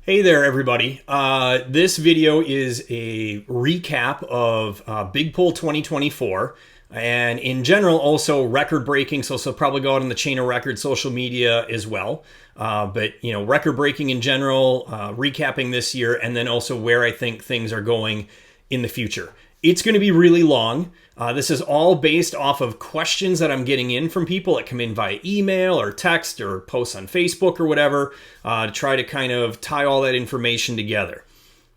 Hey there, everybody. This video is a recap of Big Pull 2024, and in general, also record-breaking, so probably go out on the chain of record social media as well. Record-breaking in general, recapping this year, and then also where I think things are going in the future. It's going to be really long. This is all based off of questions that I'm getting in from people that come in via email or text or posts on Facebook or whatever, to try to kind of tie all that information together.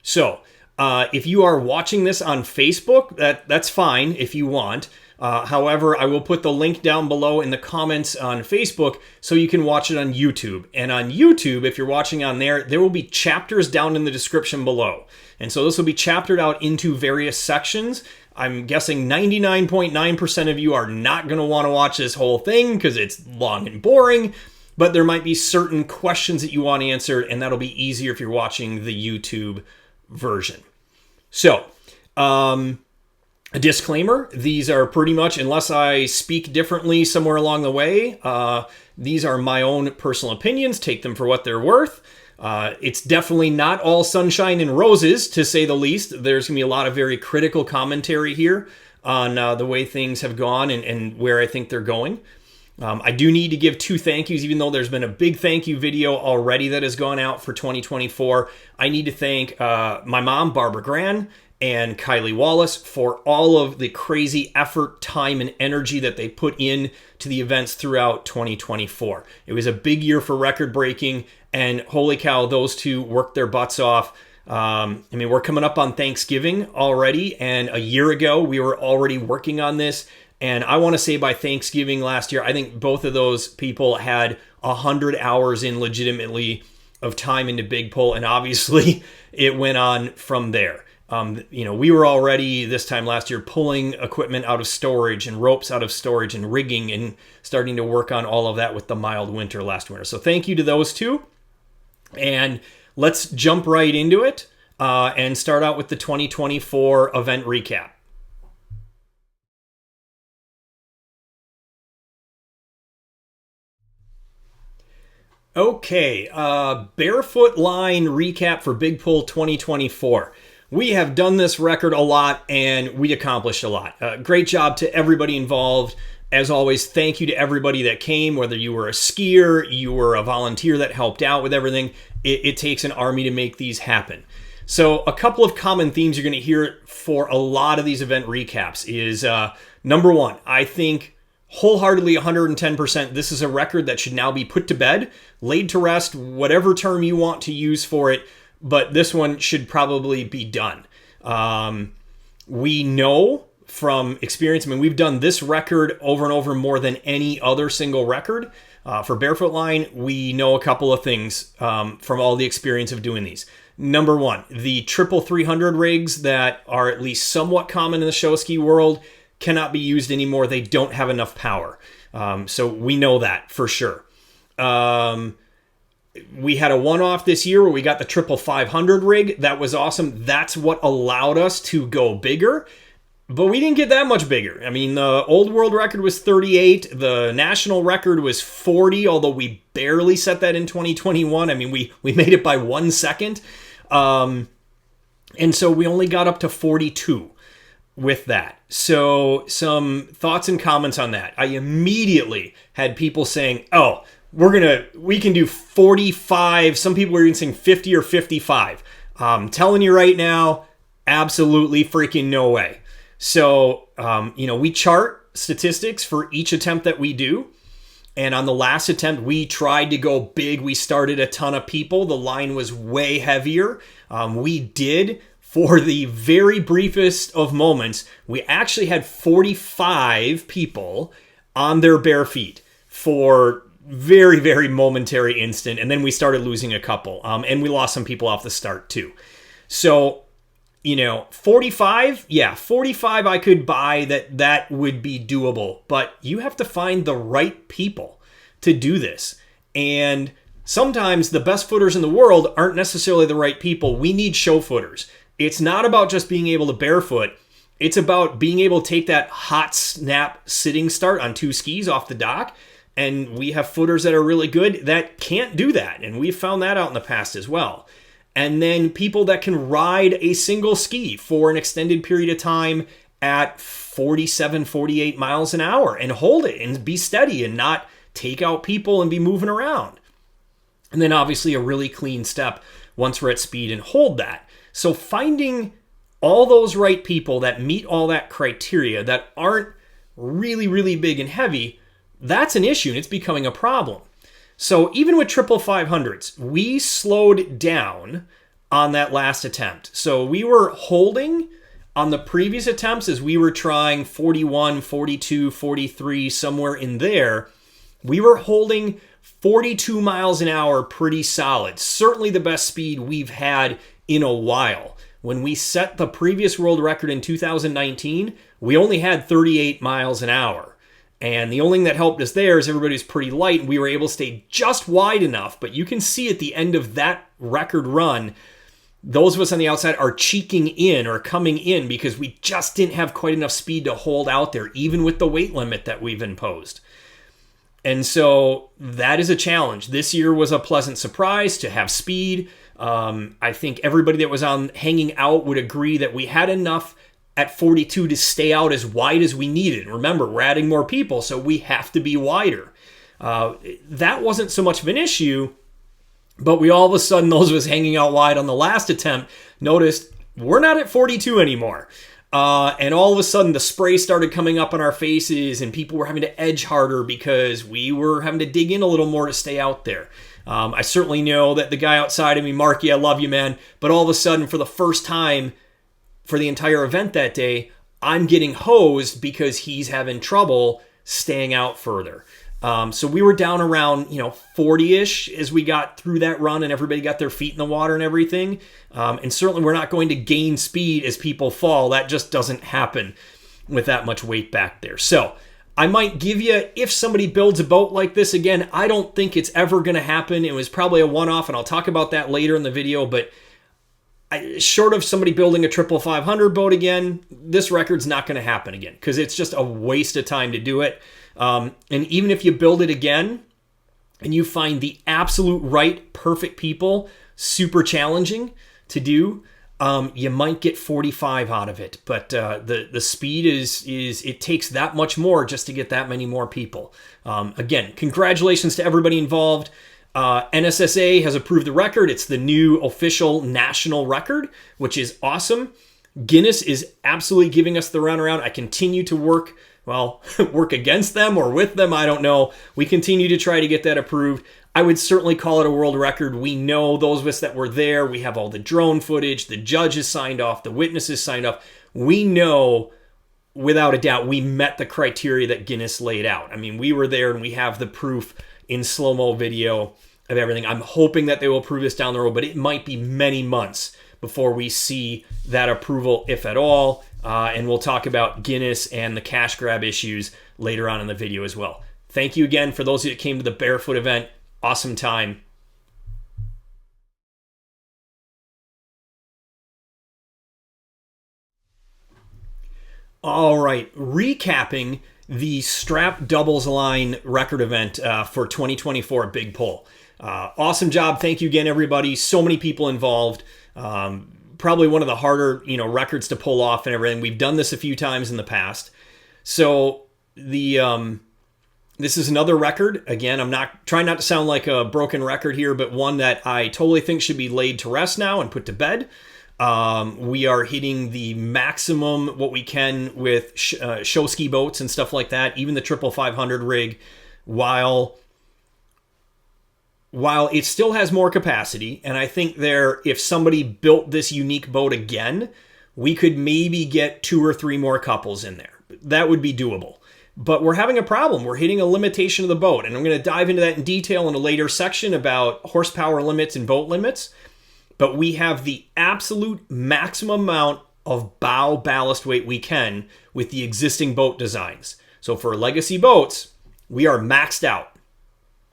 So if you are watching this on Facebook, that's fine if you want. However, I will put the link down below in the comments on Facebook so you can watch it on YouTube. And on YouTube, if you're watching on there, there will be chapters down in the description below. And so this will be chaptered out into various sections. I'm guessing 99.9% of you are not going to want to watch this whole thing because it's long and boring, but there might be certain questions that you want answered, and that'll be easier if you're watching the YouTube version. So, a disclaimer, these are pretty much, unless I speak differently somewhere along the way, these are my own personal opinions. Take them for what they're worth. It's definitely not all sunshine and roses, to say the least. There's going to be a lot of very critical commentary here on the way things have gone and where I think they're going. I do need to give two thank yous, even though there's been a big thank you video already that has gone out for 2024. I need to thank my mom, Barbara Gran, and Kylie Wallace for all of the crazy effort, time, and energy that they put in to the events throughout 2024. It was a big year for record breaking, and holy cow, those two worked their butts off. We're coming up on Thanksgiving already, and a year ago we were already working on this. And I want to say by Thanksgiving last year, I think both of those people had 100 hours in legitimately of time into Big Pull, and obviously it went on from there. We were already this time last year pulling equipment out of storage and ropes out of storage and rigging and starting to work on all of that with the mild winter last winter. So thank you to those two. And let's jump right into it and start out with the 2024 event recap. Okay, Barefoot line recap for Big Pull 2024. We have done this record a lot, and we accomplished a lot. Great job to everybody involved. As always, thank you to everybody that came, whether you were a skier, you were a volunteer that helped out with everything. It takes an army to make these happen. So a couple of common themes you're going to hear for a lot of these event recaps is, number one, I think wholeheartedly 110%, this is a record that should now be put to bed, laid to rest, whatever term you want to use for it. But this one should probably be done. We know from experience, we've done this record over and over more than any other single record. For Barefoot line, we know a couple of things from all the experience of doing these. Number one, the triple 300 rigs that are at least somewhat common in the show ski world cannot be used anymore. They don't have enough power. So we know that for sure. We had a one-off this year where we got the triple 500 rig. That was awesome. That's what allowed us to go bigger, but we didn't get that much bigger. The old world record was 38. The national record was 40, although we barely set that in 2021. We made it by 1 second. And so we only got up to 42 with that. So some thoughts and comments on that. I immediately had people saying, oh, we can do 45. Some people were even saying 50 or 55. I'm telling you right now, absolutely freaking no way. So, we chart statistics for each attempt that we do. And on the last attempt, we tried to go big. We started a ton of people. The line was way heavier. We did, for the very briefest of moments, we actually had 45 people on their bare feet for very, very momentary instant, and then we started losing a couple, and we lost some people off the start too. So, 45, yeah, 45 I could buy that would be doable, but you have to find the right people to do this, and sometimes the best footers in the world aren't necessarily the right people. We need show footers. It's not about just being able to barefoot. It's about being able to take that hot snap sitting start on two skis off the dock. And we have footers that are really good that can't do that. And we've found that out in the past as well. and then people that can ride a single ski for an extended period of time at 47, 48 miles an hour and hold it and be steady and not take out people and be moving around. And then obviously a really clean step once we're at speed and hold that. So finding all those right people that meet all that criteria that aren't really, really big and heavy, that's an issue and it's becoming a problem. So even with 500s, we slowed down on that last attempt. So we were holding on the previous attempts as we were trying 41, 42, 43, somewhere in there. We were holding 42 miles an hour pretty solid. Certainly the best speed we've had in a while. When we set the previous world record in 2019, we only had 38 miles an hour. And the only thing that helped us there is everybody was pretty light and we were able to stay just wide enough. But you can see at the end of that record run, those of us on the outside are cheeking in or coming in because we just didn't have quite enough speed to hold out there, even with the weight limit that we've imposed. And so that is a challenge. This year was a pleasant surprise to have speed. I think everybody that was on hanging out would agree that we had enough at 42 to stay out as wide as we needed. Remember, we're adding more people, so we have to be wider. That wasn't so much of an issue, but we all of a sudden, those of us hanging out wide on the last attempt, noticed we're not at 42 anymore. And all of a sudden, the spray started coming up on our faces and people were having to edge harder because we were having to dig in a little more to stay out there. I certainly know that the guy outside of me, Marky, I love you, man, but all of a sudden, for the first time, for the entire event that day, I'm getting hosed because he's having trouble staying out further. So we were down around, 40-ish as we got through that run and everybody got their feet in the water and everything. And certainly we're not going to gain speed as people fall. That just doesn't happen with that much weight back there. So I might give you, if somebody builds a boat like this again, I don't think it's ever going to happen. It was probably a one-off and I'll talk about that later in the video, but short of somebody building a 500 boat again, this record's not going to happen again because it's just a waste of time to do it. And even if you build it again and you find the absolute right, perfect people, super challenging to do, you might get 45 out of it. But the speed is it takes that much more just to get that many more people. Again, congratulations to everybody involved. NSSA has approved the record. It's the new official national record, which is awesome. Guinness is absolutely giving us the runaround. I continue to work against them or with them. I don't know. We continue to try to get that approved. I would certainly call it a world record. We know, those of us that were there, we have all the drone footage, the judges signed off, the witnesses signed off. We know without a doubt we met the criteria that Guinness laid out. I mean, we were there and we have the proof in slow-mo video of everything. I'm hoping that they will approve this down the road, but it might be many months before we see that approval, if at all. And we'll talk about Guinness and the cash grab issues later on in the video as well. Thank you again for those of you that came to the Barefoot event. Awesome time. All right, recapping the strap doubles line record event for 2024 at Big Pole. Awesome job. Thank you again, everybody. So many people involved. Probably one of the harder, records to pull off and everything. We've done this a few times in the past. So this is another record. Again, I'm not trying not to sound like a broken record here, but one that I totally think should be laid to rest now and put to bed. We are hitting the maximum what we can with show ski boats and stuff like that, even the 500 rig, while it still has more capacity. And I think if somebody built this unique boat again, we could maybe get 2 or 3 more couples in there. That would be doable. But we're having a problem. We're hitting a limitation of the boat. And I'm going to dive into that in detail in a later section about horsepower limits and boat limits. But we have the absolute maximum amount of bow ballast weight we can with the existing boat designs. So for legacy boats, we are maxed out.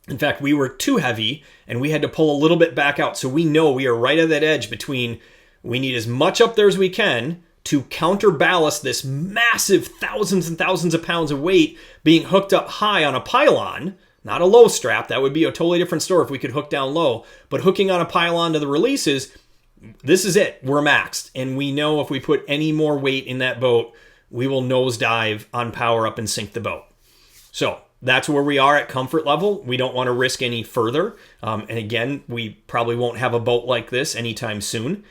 In fact, we were too heavy and we had to pull a little bit back out. So we know we are right at that edge between we need as much up there as we can to counter ballast this massive thousands and thousands of pounds of weight being hooked up high on a pylon. Not a low strap. That would be a totally different story if we could hook down low. But hooking on a pylon to the releases, this is it. We're maxed. And we know if we put any more weight in that boat, we will nosedive on power up and sink the boat. So that's where we are at comfort level. We don't want to risk any further. And again, we probably won't have a boat like this anytime soon.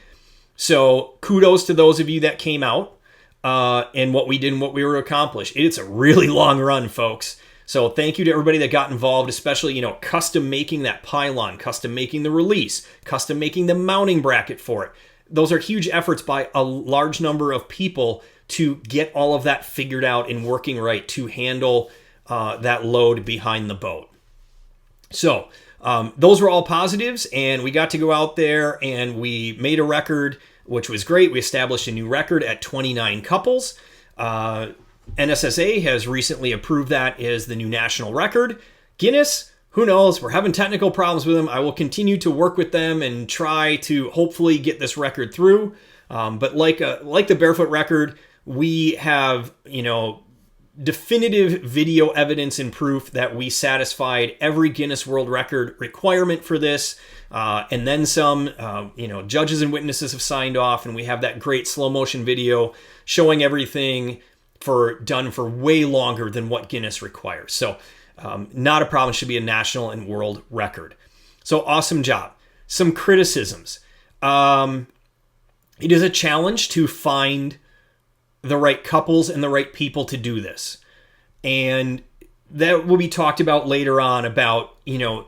So kudos to those of you that came out and what we did and what we were accomplished. It's a really long run, folks. So thank you to everybody that got involved, especially, custom making that pylon, custom making the release, custom making the mounting bracket for it. Those are huge efforts by a large number of people to get all of that figured out and working right to handle that load behind the boat. So those were all positives, and we got to go out there and we made a record, which was great. We established a new record at 29 couples. NSSA has recently approved that as the new national record. Guinness, who knows? We're having technical problems with them. I will continue to work with them and try to hopefully get this record through. But like the Barefoot record, we have, definitive video evidence and proof that we satisfied every Guinness World Record requirement for this, and then some. Judges and witnesses have signed off, and we have that great slow motion video showing everything done for way longer than what Guinness requires. So not a problem. It should be a national and world record. So awesome job. Some criticisms. It is a challenge to find the right couples and the right people to do this. And that will be talked about later on about,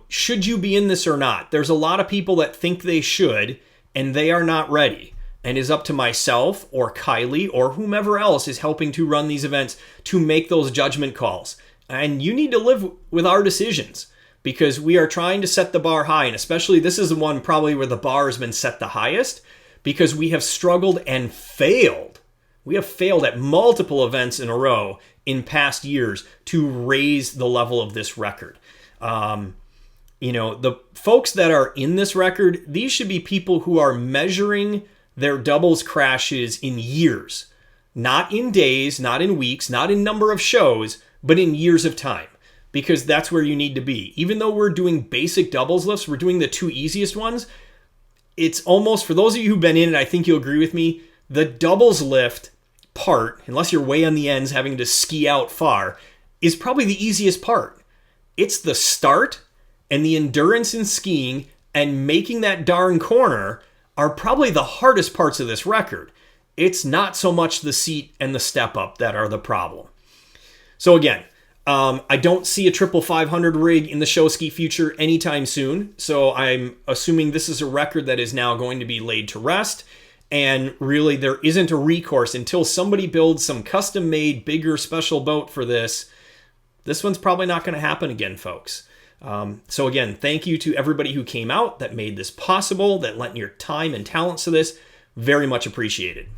should you be in this or not? There's a lot of people that think they should, and they are not ready. And it's up to myself or Kylie or whomever else is helping to run these events to make those judgment calls. And you need to live with our decisions because we are trying to set the bar high. And especially this is the one probably where the bar has been set the highest because we have struggled and failed. We have failed at multiple events in a row in past years to raise the level of this record. The folks that are in this record, these should be people who are measuring their doubles crashes in years, not in days, not in weeks, not in number of shows, but in years of time, because that's where you need to be. Even though we're doing basic doubles lifts, we're doing the two easiest ones. It's almost, for those of you who've been in it, I think you'll agree with me, the doubles lift part, unless you're way on the ends having to ski out far, is probably the easiest part. It's the start and the endurance in skiing and making that darn corner are probably the hardest parts of this record. It's not so much the seat and the step up that are the problem. So again, I don't see a 500 rig in the show ski future anytime soon. So I'm assuming this is a record that is now going to be laid to rest. And really there isn't a recourse until somebody builds some custom made, bigger, special boat for this. This one's probably not going to happen again, folks. So again, thank you to everybody who came out that made this possible, that lent your time and talents to this. Very much appreciated.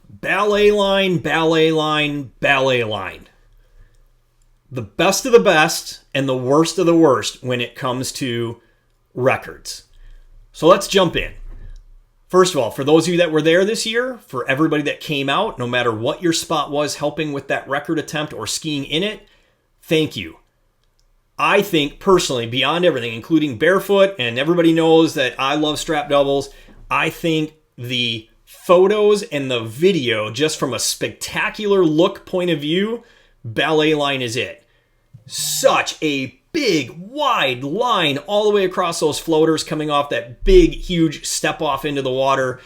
Ballet line, ballet line, ballet line. The best of the best and the worst of the worst when it comes to records. So let's jump in. First of all, for those of you that were there this year, for everybody that came out, no matter what your spot was helping with that record attempt or skiing in it, thank you. I think personally, beyond everything, including Barefoot, and everybody knows that I love strap doubles, I think the photos and the video, just from a spectacular look point of view, ballet line is it. Such a big, wide line all the way across those floaters coming off that big, huge step off into the water.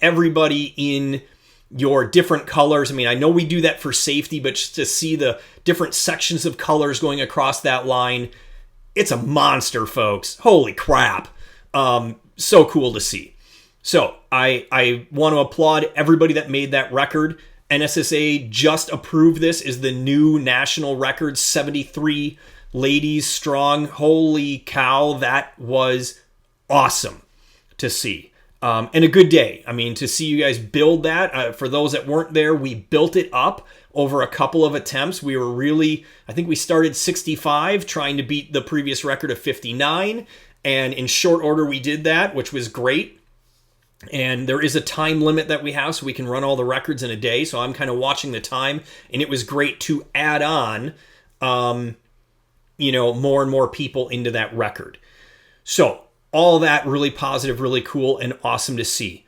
Everybody in your different colors. I mean, I know we do that for safety, but just to see the different sections of colors going across that line, it's a monster, folks. Holy crap. So cool to see. So I want to applaud everybody that made that record. NSSA just approved this as the new national record, 73 ladies strong. Holy cow, that was awesome to see. And a good day. I mean, to see you guys build that. For those that weren't there, we built it up over a couple of attempts. We were really, I think we started 65, trying to beat the previous record of 59. And in short order, we did that, which was great. And there is a time limit that we have, so we can run all the records in a day. So I'm kind of watching the time, and it was great to add on more and more people into that record. So all that really positive, really cool, and awesome to see.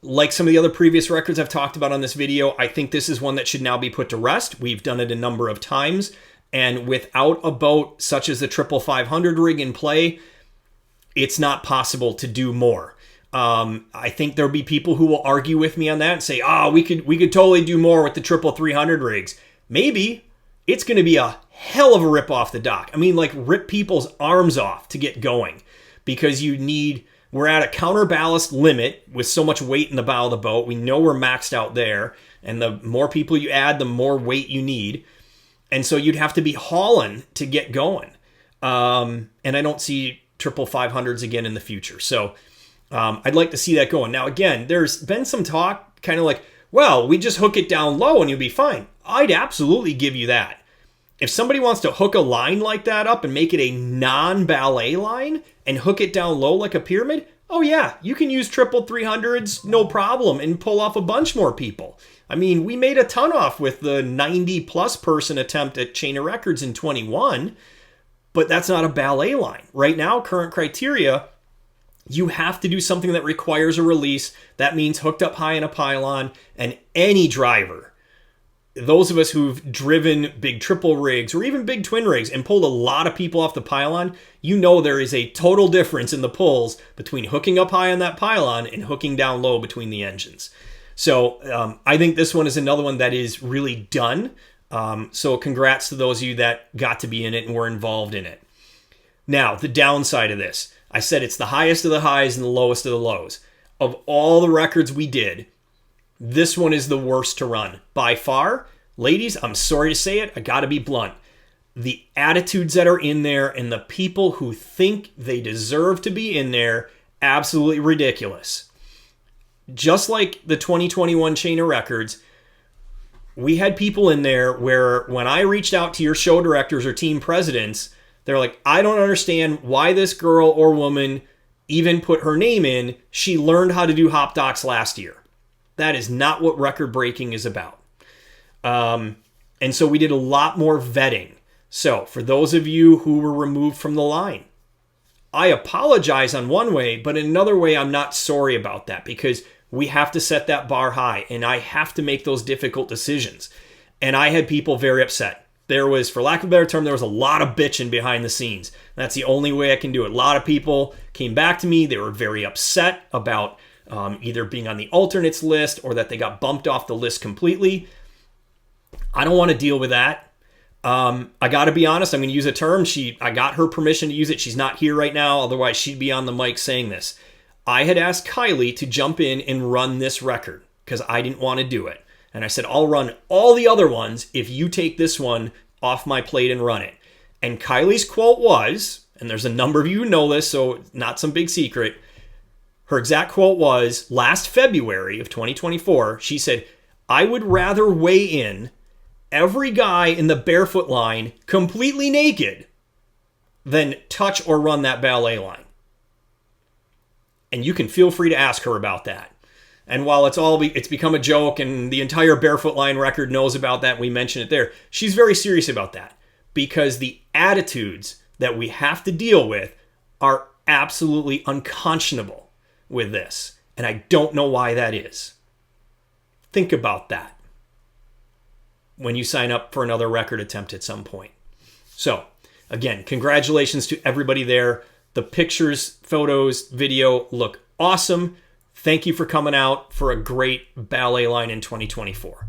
Like some of the other previous records I've talked about on this video, I think this is one that should now be put to rest. We've done it a number of times, and without a boat such as the 500 rig in play, it's not possible to do more. I think there'll be people who will argue with me on that and say, we could totally do more with the 300 rigs. Maybe. It's going to be a hell of a rip off the dock. I mean, like rip people's arms off to get going, because we're at a counterballast limit with so much weight in the bow of the boat. We know we're maxed out there, and the more people you add, the more weight you need. And so you'd have to be hauling to get going. And I don't see 500s again in the future. So I'd like to see that going. Now, again, there's been some talk kind of like, well, we just hook it down low and you'll be fine. I'd absolutely give you that. If somebody wants to hook a line like that up and make it a non-ballet line and hook it down low like a pyramid, oh yeah, you can use 300s, no problem, and pull off a bunch more people. I mean, we made a ton off with the 90-plus person attempt at Chain of Records in 21, but that's not a ballet line. Right now, current criteria, you have to do something that requires a release. That means hooked up high in a pylon, and any driver, those of us who've driven big triple rigs or even big twin rigs and pulled a lot of people off the pylon, there is a total difference in the pulls between hooking up high on that pylon and hooking down low between the engines. So I think this one is another one that is really done. So congrats to those of you that got to be in it and were involved in it. Now, the downside of this. I said it's the highest of the highs and the lowest of the lows. Of all the records we did, this one is the worst to run. By far, ladies, I'm sorry to say it, I gotta be blunt. The attitudes that are in there and the people who think they deserve to be in there, absolutely ridiculous. Just like the 2021 Chain of Records, we had people in there where when I reached out to your show directors or team presidents, they're like, I don't understand why this girl or woman even put her name in. She learned how to do hop docks last year. That is not what record breaking is about. And so we did a lot more vetting. So for those of you who were removed from the line, I apologize on one way, but in another way, I'm not sorry about that, because we have to set that bar high and I have to make those difficult decisions. And I had people very upset. There was, for lack of a better term, there was a lot of bitching behind the scenes. That's the only way I can do it. A lot of people came back to me. They were very upset about either being on the alternates list or that they got bumped off the list completely. I don't want to deal with that. I got to be honest. I'm going to use a term. I got her permission to use it. She's not here right now. Otherwise, she'd be on the mic saying this. I had asked Kylie to jump in and run this record because I didn't want to do it. And I said, I'll run all the other ones if you take this one off my plate and run it. And Kylie's quote was, and there's a number of you who know this, so not some big secret. Her exact quote was, last February of 2024, she said, I would rather weigh in every guy in the Barefoot line completely naked than touch or run that ballet line. And you can feel free to ask her about that. And while it's become a joke and the entire Barefoot line record knows about that, we mention it there, she's very serious about that, because the attitudes that we have to deal with are absolutely unconscionable with this. And I don't know why that is. Think about that when you sign up for another record attempt at some point. So, again, congratulations to everybody there. The pictures, photos, video look awesome. Thank you for coming out for a great ballet line in 2024.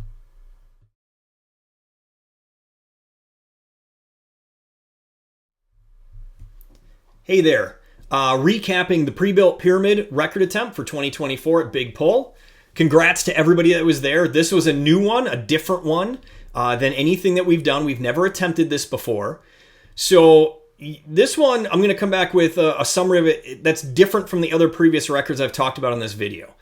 Hey there. Recapping the Prebuilt Pyramid record attempt for 2024 at Big Pull. Congrats to everybody that was there. This was a new one, a different one than anything that we've done. We've never attempted this before. So this one, I'm going to come back with a summary of it that's different from the other previous records I've talked about in this video.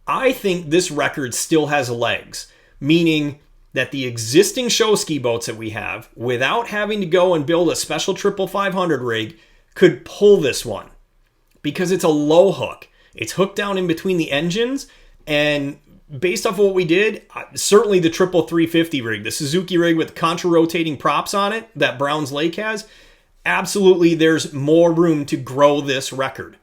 I think this record still has legs, meaning that the existing show ski boats that we have, without having to go and build a special 500 rig, could pull this one because it's a low hook. It's hooked down in between the engines, and based off of what we did, certainly the 350 rig, the Suzuki rig with contra-rotating props on it that Brown's Lake has, absolutely there's more room to grow this record.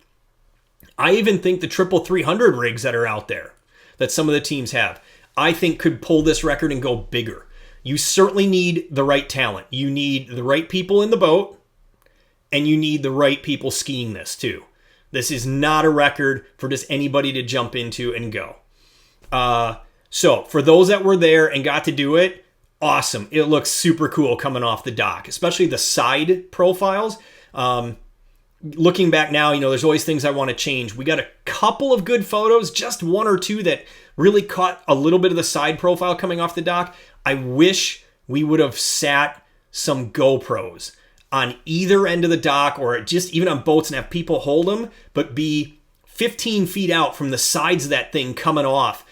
I even think the triple 300 rigs that are out there, that some of the teams have, I think could pull this record and go bigger. You certainly need the right talent. You need the right people in the boat, and you need the right people skiing this too. This is not a record for just anybody to jump into and go. So for those that were there and got to do it, awesome. It looks super cool coming off the dock, especially the side profiles. Looking back now, there's always things I want to change. We got a couple of good photos, just one or two that really caught a little bit of the side profile coming off the dock. I wish we would have sat some GoPros on either end of the dock, or just even on boats, and have people hold them, but be 15 feet out from the sides of that thing coming off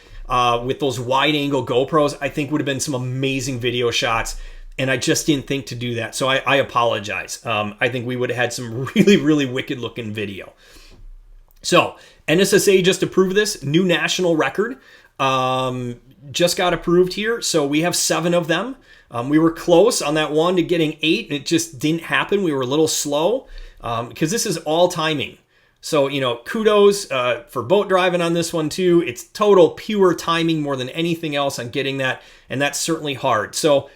with those wide angle GoPros. I think would have been some amazing video shots. And I just didn't think to do that. So I apologize. I think we would have had some really, really wicked looking video. So NSSA just approved this new national record. Just got approved here. So we have 7 of them. We were close on that one to getting 8, and it just didn't happen. We were a little slow because this is all timing. So, kudos for boat driving on this one too. It's total pure timing more than anything else on getting that. And that's certainly hard. So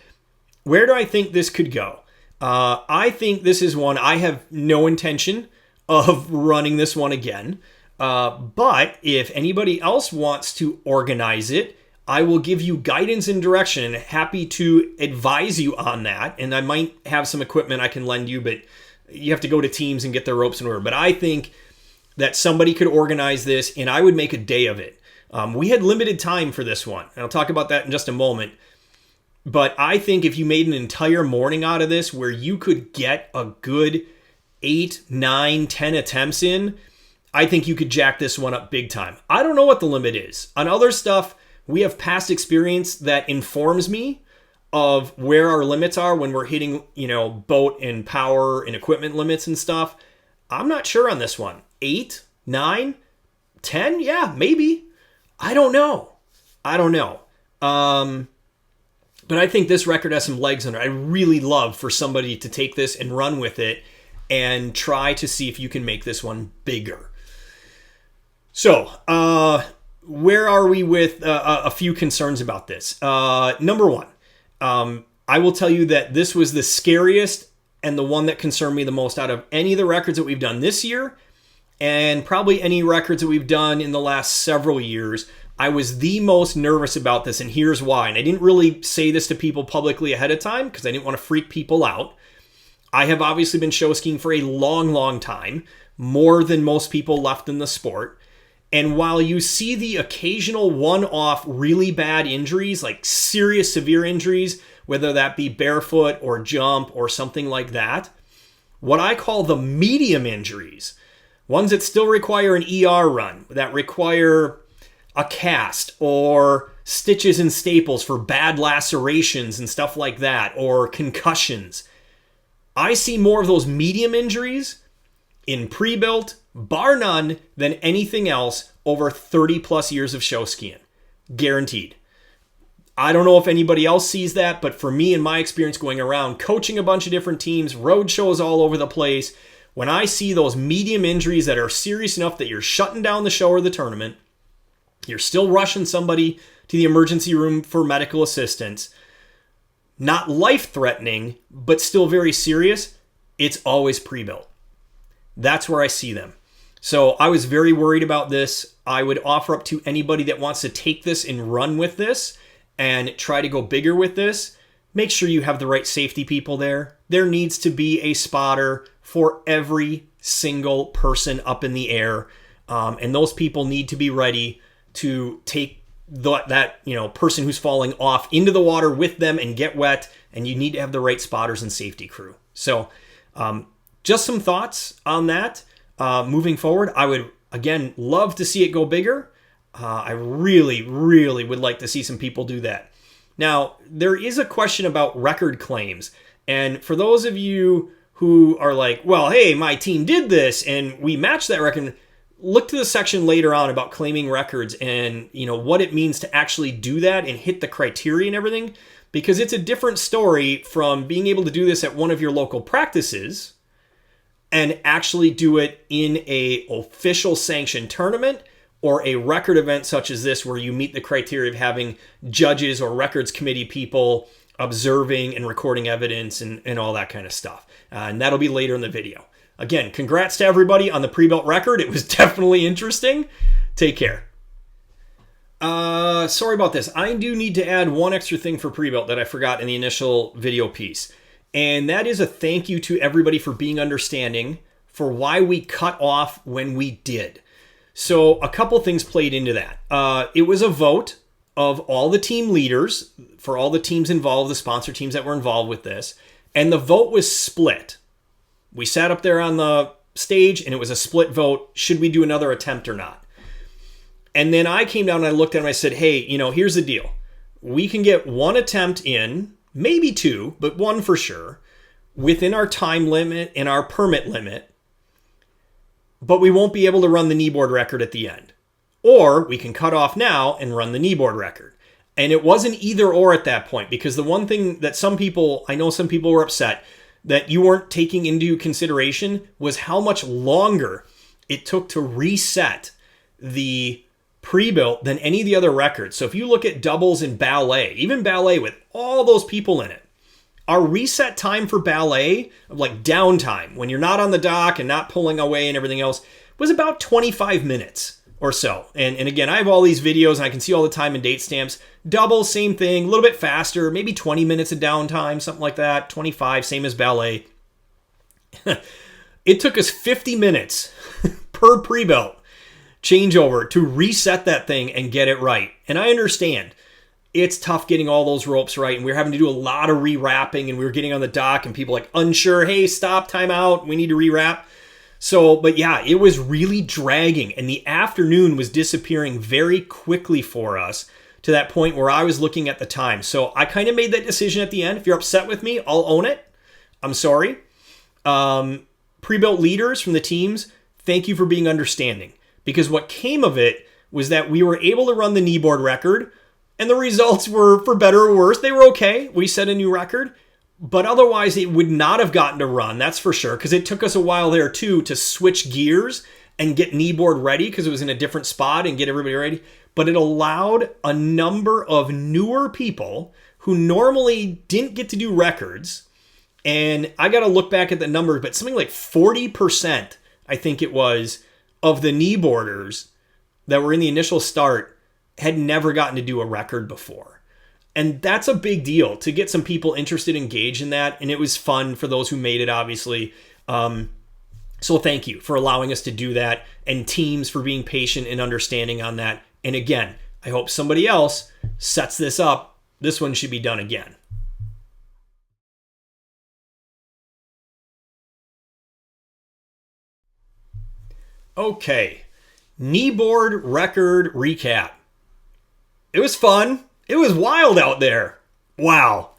where do I think this could go? I think this is one I have no intention of running this one again. But if anybody else wants to organize it, I will give you guidance and direction, and happy to advise you on that. And I might have some equipment I can lend you, but you have to go to teams and get their ropes in order. But I think that somebody could organize this, and I would make a day of it. We had limited time for this one, and I'll talk about that in just a moment. But I think if you made an entire morning out of this where you could get a good 8, 9, 10 attempts in, I think you could jack this one up big time. I don't know what the limit is. On other stuff, we have past experience that informs me of where our limits are when we're hitting, boat and power and equipment limits and stuff. I'm not sure on this one. 8, 9, 10? Yeah, maybe. I don't know. But I think this record has some legs under it. I really love for somebody to take this and run with it and try to see if you can make this one bigger. So, where are we with a few concerns about this? Number one, I will tell you that this was the scariest and the one that concerned me the most out of any of the records that we've done this year, and probably any records that we've done in the last several years. I was the most nervous about this, and here's why. And I didn't really say this to people publicly ahead of time because I didn't want to freak people out. I have obviously been show skiing for a long, long time, more than most people left in the sport. And while you see the occasional one-off really bad injuries, like serious, severe injuries, whether that be barefoot or jump or something like that, what I call the medium injuries, ones that still require an ER run, that require a cast or stitches and staples for bad lacerations and stuff like that, or concussions. I see more of those medium injuries in Prebuilt, bar none, than anything else over 30 plus years of show skiing. Guaranteed. I don't know if anybody else sees that, but for me, in my experience going around, coaching a bunch of different teams, road shows all over the place, when I see those medium injuries that are serious enough that you're shutting down the show or the tournament, you're still rushing somebody to the emergency room for medical assistance, not life-threatening, but still very serious, it's always Prebuilt. That's where I see them. So I was very worried about this. I would offer up to anybody that wants to take this and run with this and try to go bigger with this, make sure you have the right safety people there. There needs to be a spotter for every single person up in the air. And those people need to be ready to take that person who's falling off into the water with them and get wet, and you need to have the right spotters and safety crew. So just some thoughts on that. Moving forward, I would, again, love to see it go bigger. I really, really would like to see some people do that. Now, there is a question about record claims. And for those of you who are like, well, hey, my team did this and we matched that record, look to the section later on about claiming records and what it means to actually do that and hit the criteria and everything, because it's a different story from being able to do this at one of your local practices and actually do it in a official sanctioned tournament or a record event such as this, where you meet the criteria of having judges or records committee people observing and recording evidence and all that kind of stuff. And that'll be later in the video. Again, congrats to everybody on the Prebuilt record. It was definitely interesting. Take care. Sorry about this. I do need to add one extra thing for Prebuilt that I forgot in the initial video piece. And that is a thank you to everybody for being understanding for why we cut off when we did. So a couple things played into that. It was a vote of all the team leaders for all the teams involved, the sponsor teams that were involved with this. And the vote was split. We sat up there on the stage and it was a split vote. Should we do another attempt or not? And then I came down and I looked at him and I said, hey, here's the deal. We can get one attempt in, maybe two, but one for sure, within our time limit and our permit limit, but we won't be able to run the kneeboard record at the end. Or we can cut off now and run the kneeboard record. And it wasn't either or at that point, because the one thing that I know some people were upset that you weren't taking into consideration was how much longer it took to reset the Prebuilt than any of the other records. So if you look at doubles in Ballet, even Ballet with all those people in it, our reset time for Ballet, like downtime, when you're not on the dock and not pulling away and everything else, was about 25 minutes or so. And again, I have all these videos and I can see all the time and date stamps. Doubles, same thing, a little bit faster, maybe 20 minutes of downtime, something like that. 25, same as Ballet. It took us 50 minutes per Prebuilt changeover to reset that thing and get it right. And I understand it's tough getting all those ropes right, and we were having to do a lot of rewrapping, and we were getting on the dock and people like unsure, hey, stop, time out, we need to rewrap. So, but yeah, it was really dragging, and the afternoon was disappearing very quickly for us to that point where I was looking at the time. So I kind of made that decision at the end. If you're upset with me, I'll own it. I'm sorry. Prebuilt leaders from the teams, thank you for being understanding. Because what came of it was that we were able to run the kneeboard record, and the results were, for better or worse, they were okay. We set a new record, but otherwise it would not have gotten to run, that's for sure, because it took us a while there too to switch gears and get kneeboard ready, because it was in a different spot, and get everybody ready. But it allowed a number of newer people who normally didn't get to do records, and I got to look back at the numbers, but something like 40%, I think it was, of the kneeboarders that were in the initial start had never gotten to do a record before. And that's a big deal to get some people interested, engaged in that. And it was fun for those who made it, obviously. So thank you for allowing us to do that, and teams for being patient and understanding on that. And again, I hope somebody else sets this up. This one should be done again. Okay, Kneeboard record recap. It was fun. It was wild out there. Wow.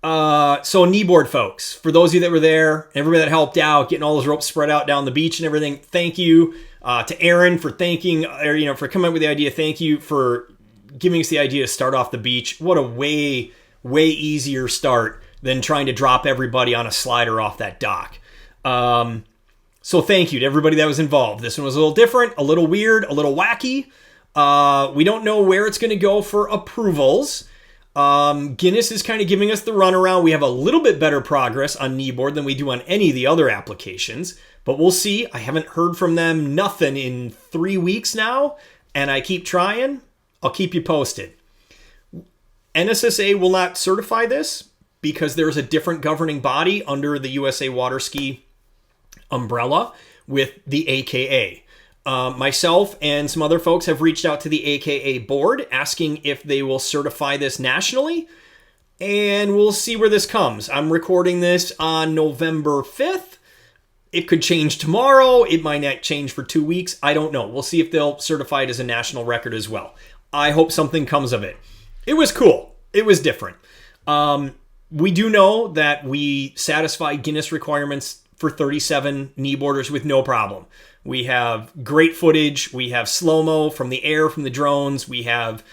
So Kneeboard folks, for those of you that were there, everybody that helped out, getting all those ropes spread out down the beach and everything, thank you. To Aaron for for coming up with the idea. Thank you for giving us the idea to start off the beach. What a way easier start than trying to drop everybody on a slider off that dock. So thank you to everybody that was involved. This one was a little different, a little weird, a little wacky. We don't know where it's going to go for approvals. Guinness is kind of giving us the runaround. We have a little bit better progress on Kneeboard than we do on any of the other applications, but we'll see. I haven't heard from them nothing in 3 weeks now, and I keep trying. I'll keep you posted. NSSA will not certify this because there's a different governing body under the USA Water Ski umbrella with the AKA. Myself and some other folks have reached out to the AKA board asking if they will certify this nationally, and we'll see where this comes. I'm recording this on November 5th. It could change tomorrow. It might not change for 2 weeks. I don't know. We'll see if they'll certify it as a national record as well. I hope something comes of it. It was cool. It was different. We do know that we satisfy Guinness requirements for 37 kneeboarders with no problem. We have great footage. We have slow-mo from the air, from the drones. We have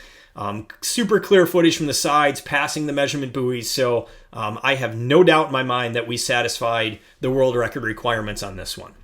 Super clear footage from the sides, passing the measurement buoys. So I have no doubt in my mind that we satisfied the world record requirements on this one.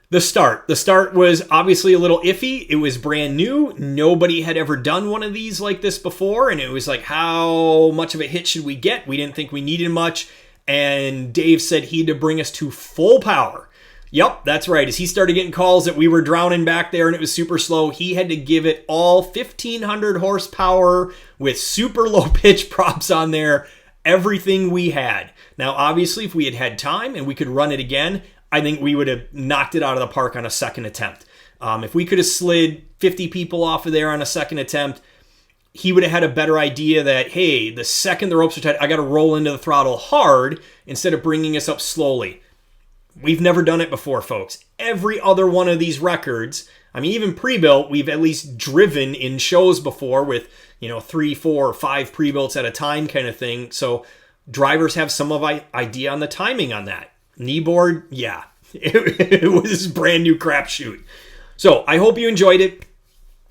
The start was obviously a little iffy. It was brand new. Nobody had ever done one of these like this before. And it was like, how much of a hit should we get? We didn't think we needed much. And Dave said he had to bring us to full power. Yep, that's right. As he started getting calls that we were drowning back there and it was super slow, he had to give it all 1,500 horsepower with super low pitch props on there, everything we had. Now, obviously, if we had had time and we could run it again, I think we would have knocked it out of the park on a second attempt. If we could have slid 50 people off of there on a second attempt, he would have had a better idea that, hey, the second the ropes are tight, I got to roll into the throttle hard instead of bringing us up slowly. We've never done it before, folks. Every other one of these records, I mean, even Prebuilt, we've at least driven in shows before with, 3, 4, 5 Prebuilts at a time kind of thing. So drivers have some of idea on the timing on that. Kneeboard, yeah, it was a brand new crapshoot. So I hope you enjoyed it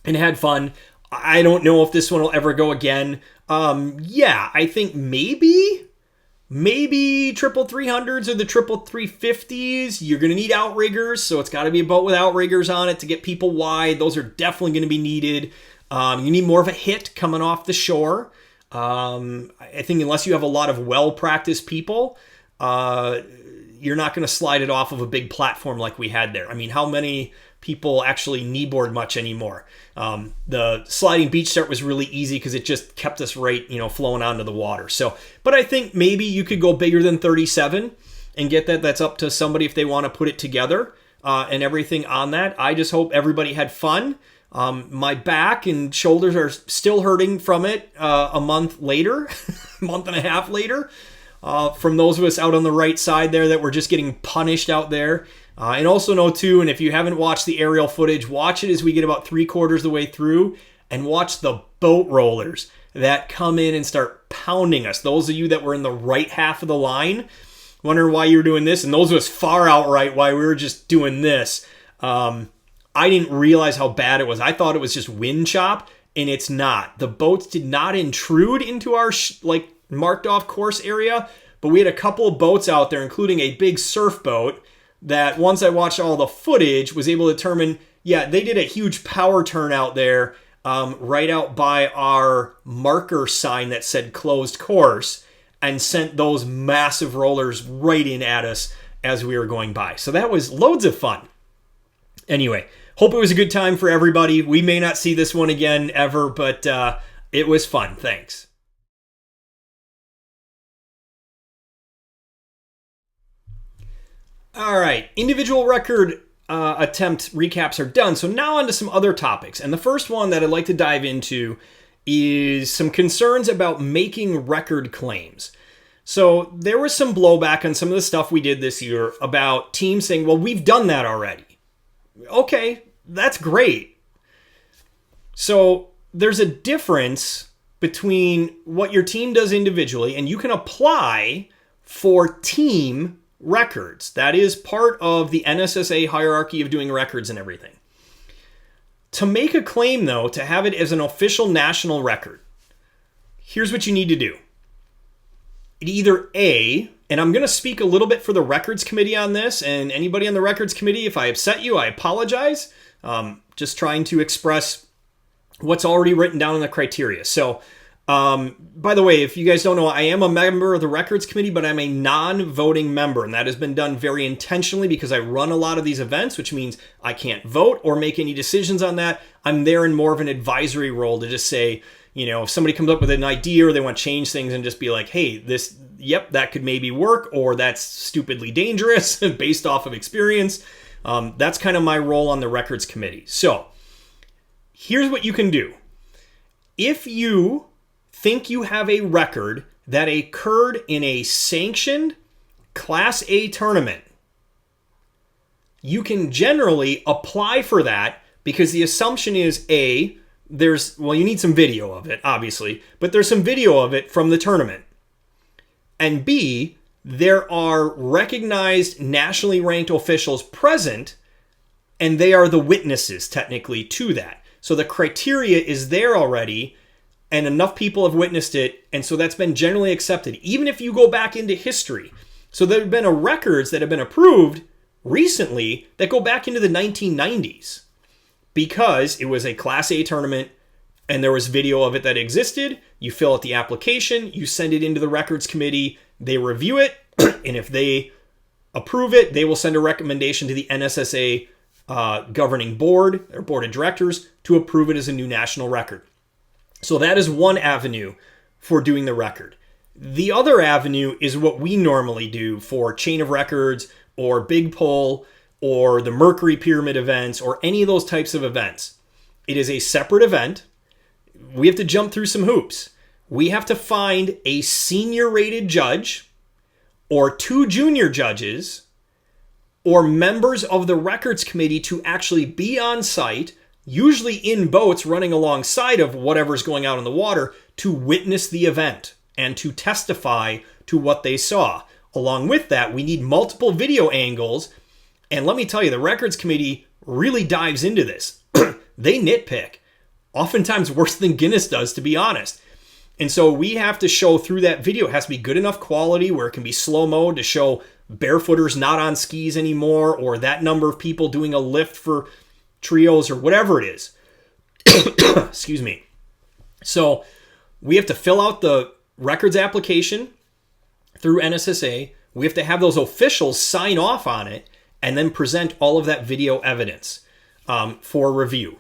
and had fun. I don't know if this one will ever go again. I think maybe triple 300s or the triple 350s. You're going to need outriggers, so it's got to be a boat with outriggers on it to get people wide. Those are definitely going to be needed. You need more of a hit coming off the shore. I think unless you have a lot of well-practiced people, you're not going to slide it off of a big platform like we had there. I mean, how many people actually kneeboard much anymore? The sliding beach start was really easy because it just kept us right, flowing onto the water. So, but I think maybe you could go bigger than 37 and get that. That's up to somebody if they want to put it together and everything on that. I just hope everybody had fun. My back and shoulders are still hurting from it a month later, month and a half later. From those of us out on the right side there that were just getting punished out there. And also know too, and if you haven't watched the aerial footage, watch it as we get about 3/4 of the way through and watch the boat rollers that come in and start pounding us. Those of you that were in the right half of the line, wondering why you were doing this, and those of us far out right why we were just doing this. I didn't realize how bad it was. I thought it was just wind chop, and it's not. The boats did not intrude into our marked off course area, but we had a couple of boats out there, including a big surf boat that once I watched all the footage was able to determine, yeah, they did a huge power turn out there right out by our marker sign that said closed course and sent those massive rollers right in at us as we were going by. So that was loads of fun. Anyway, hope it was a good time for everybody. We may not see this one again ever, but it was fun. Thanks. All right, individual record attempt recaps are done. So now on to some other topics. And the first one that I'd like to dive into is some concerns about making record claims. So there was some blowback on some of the stuff we did this year about teams saying, well, we've done that already. Okay, that's great. So there's a difference between what your team does individually, and you can apply for team records. That is part of the NSSA hierarchy of doing records and everything. To make a claim, though, to have it as an official national record, here's what you need to do. Either A, and I'm going to speak a little bit for the records committee on this, and anybody on the records committee, if I upset you, I apologize. Just trying to express what's already written down in the criteria. So, by the way, if you guys don't know, I am a member of the records committee, but I'm a non-voting member, and that has been done very intentionally because I run a lot of these events, which means I can't vote or make any decisions on that. I'm there in more of an advisory role to just say, if somebody comes up with an idea or they want to change things and just be like, hey, that could maybe work, or that's stupidly dangerous based off of experience. That's kind of my role on the records committee. So here's what you can do. If you think you have a record that occurred in a sanctioned Class A tournament, you can generally apply for that because the assumption is A, you need some video of it, obviously, but there's some video of it from the tournament. And B, there are recognized nationally ranked officials present, and they are the witnesses, technically, to that. So the criteria is there already, and enough people have witnessed it, and so that's been generally accepted. Even if you go back into history. So there have been records that have been approved recently that go back into the 1990s because it was a Class A tournament and there was video of it that existed. You fill out the application, you send it into the records committee, they review it, and if they approve it, they will send a recommendation to the NSSA governing board, or board of directors, to approve it as a new national record. So that is one avenue for doing the record. The other avenue is what we normally do for chain of records or big pull or the Mercury Pyramid events or any of those types of events. It is a separate event. We have to jump through some hoops. We have to find a senior rated judge or 2 junior judges or members of the records committee to actually be on site, usually in boats running alongside of whatever's going out in the water, to witness the event and to testify to what they saw. Along with that, we need multiple video angles. And let me tell you, the records committee really dives into this. They nitpick, oftentimes worse than Guinness does, to be honest. And so we have to show through that video. It has to be good enough quality where it can be slow-mo to show barefooters not on skis anymore, or that number of people doing a lift for trios, or whatever it is. Excuse me. So we have to fill out the records application through NSSA. We have to have those officials sign off on it and then present all of that video evidence for review.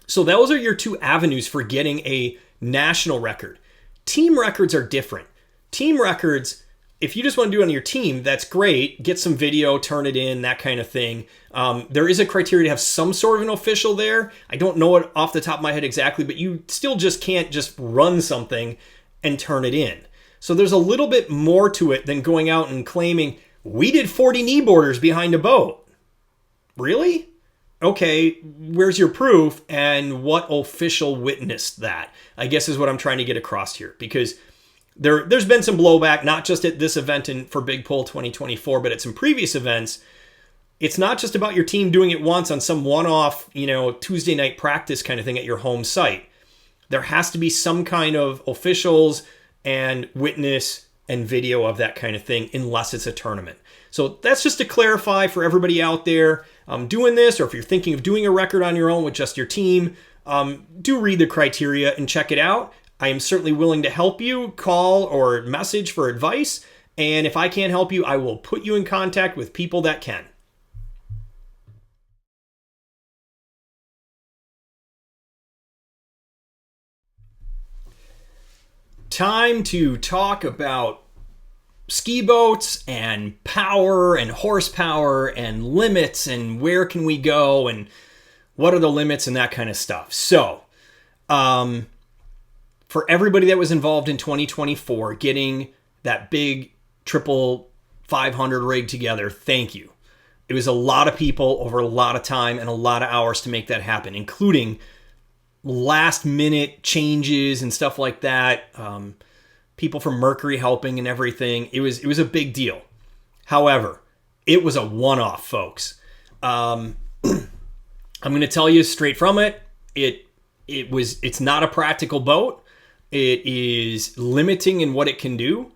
So those are your 2 avenues for getting a national record. Team records are different. Team records, if you just want to do it on your team, that's great. Get some video, turn it in, that kind of thing. There is a criteria to have some sort of an official there. I don't know it off the top of my head exactly, but you still just can't just run something and turn it in. So there's a little bit more to it than going out and claiming, we did 40 kneeboarders behind a boat. Really? Okay, where's your proof and what official witnessed that? I guess is what I'm trying to get across here, because there's been some blowback, not just at this event for Big Pull 2024, but at some previous events. It's not just about your team doing it once on some one-off, Tuesday night practice kind of thing at your home site. There has to be some kind of officials and witness and video of that kind of thing, unless it's a tournament. So that's just to clarify for everybody out there doing this, or if you're thinking of doing a record on your own with just your team, do read the criteria and check it out. I am certainly willing to help you. Call or message for advice. And if I can't help you, I will put you in contact with people that can. Time to talk about ski boats and power and horsepower and limits and where can we go and what are the limits and that kind of stuff. So, for everybody that was involved in 2024, getting that big triple 500 rig together, thank you. It was a lot of people over a lot of time and a lot of hours to make that happen, including last minute changes and stuff like that. People from Mercury helping and everything. It was a big deal. However, it was a one-off, folks. I'm going to tell you straight from it. It's not a practical boat. It is limiting in what it can do.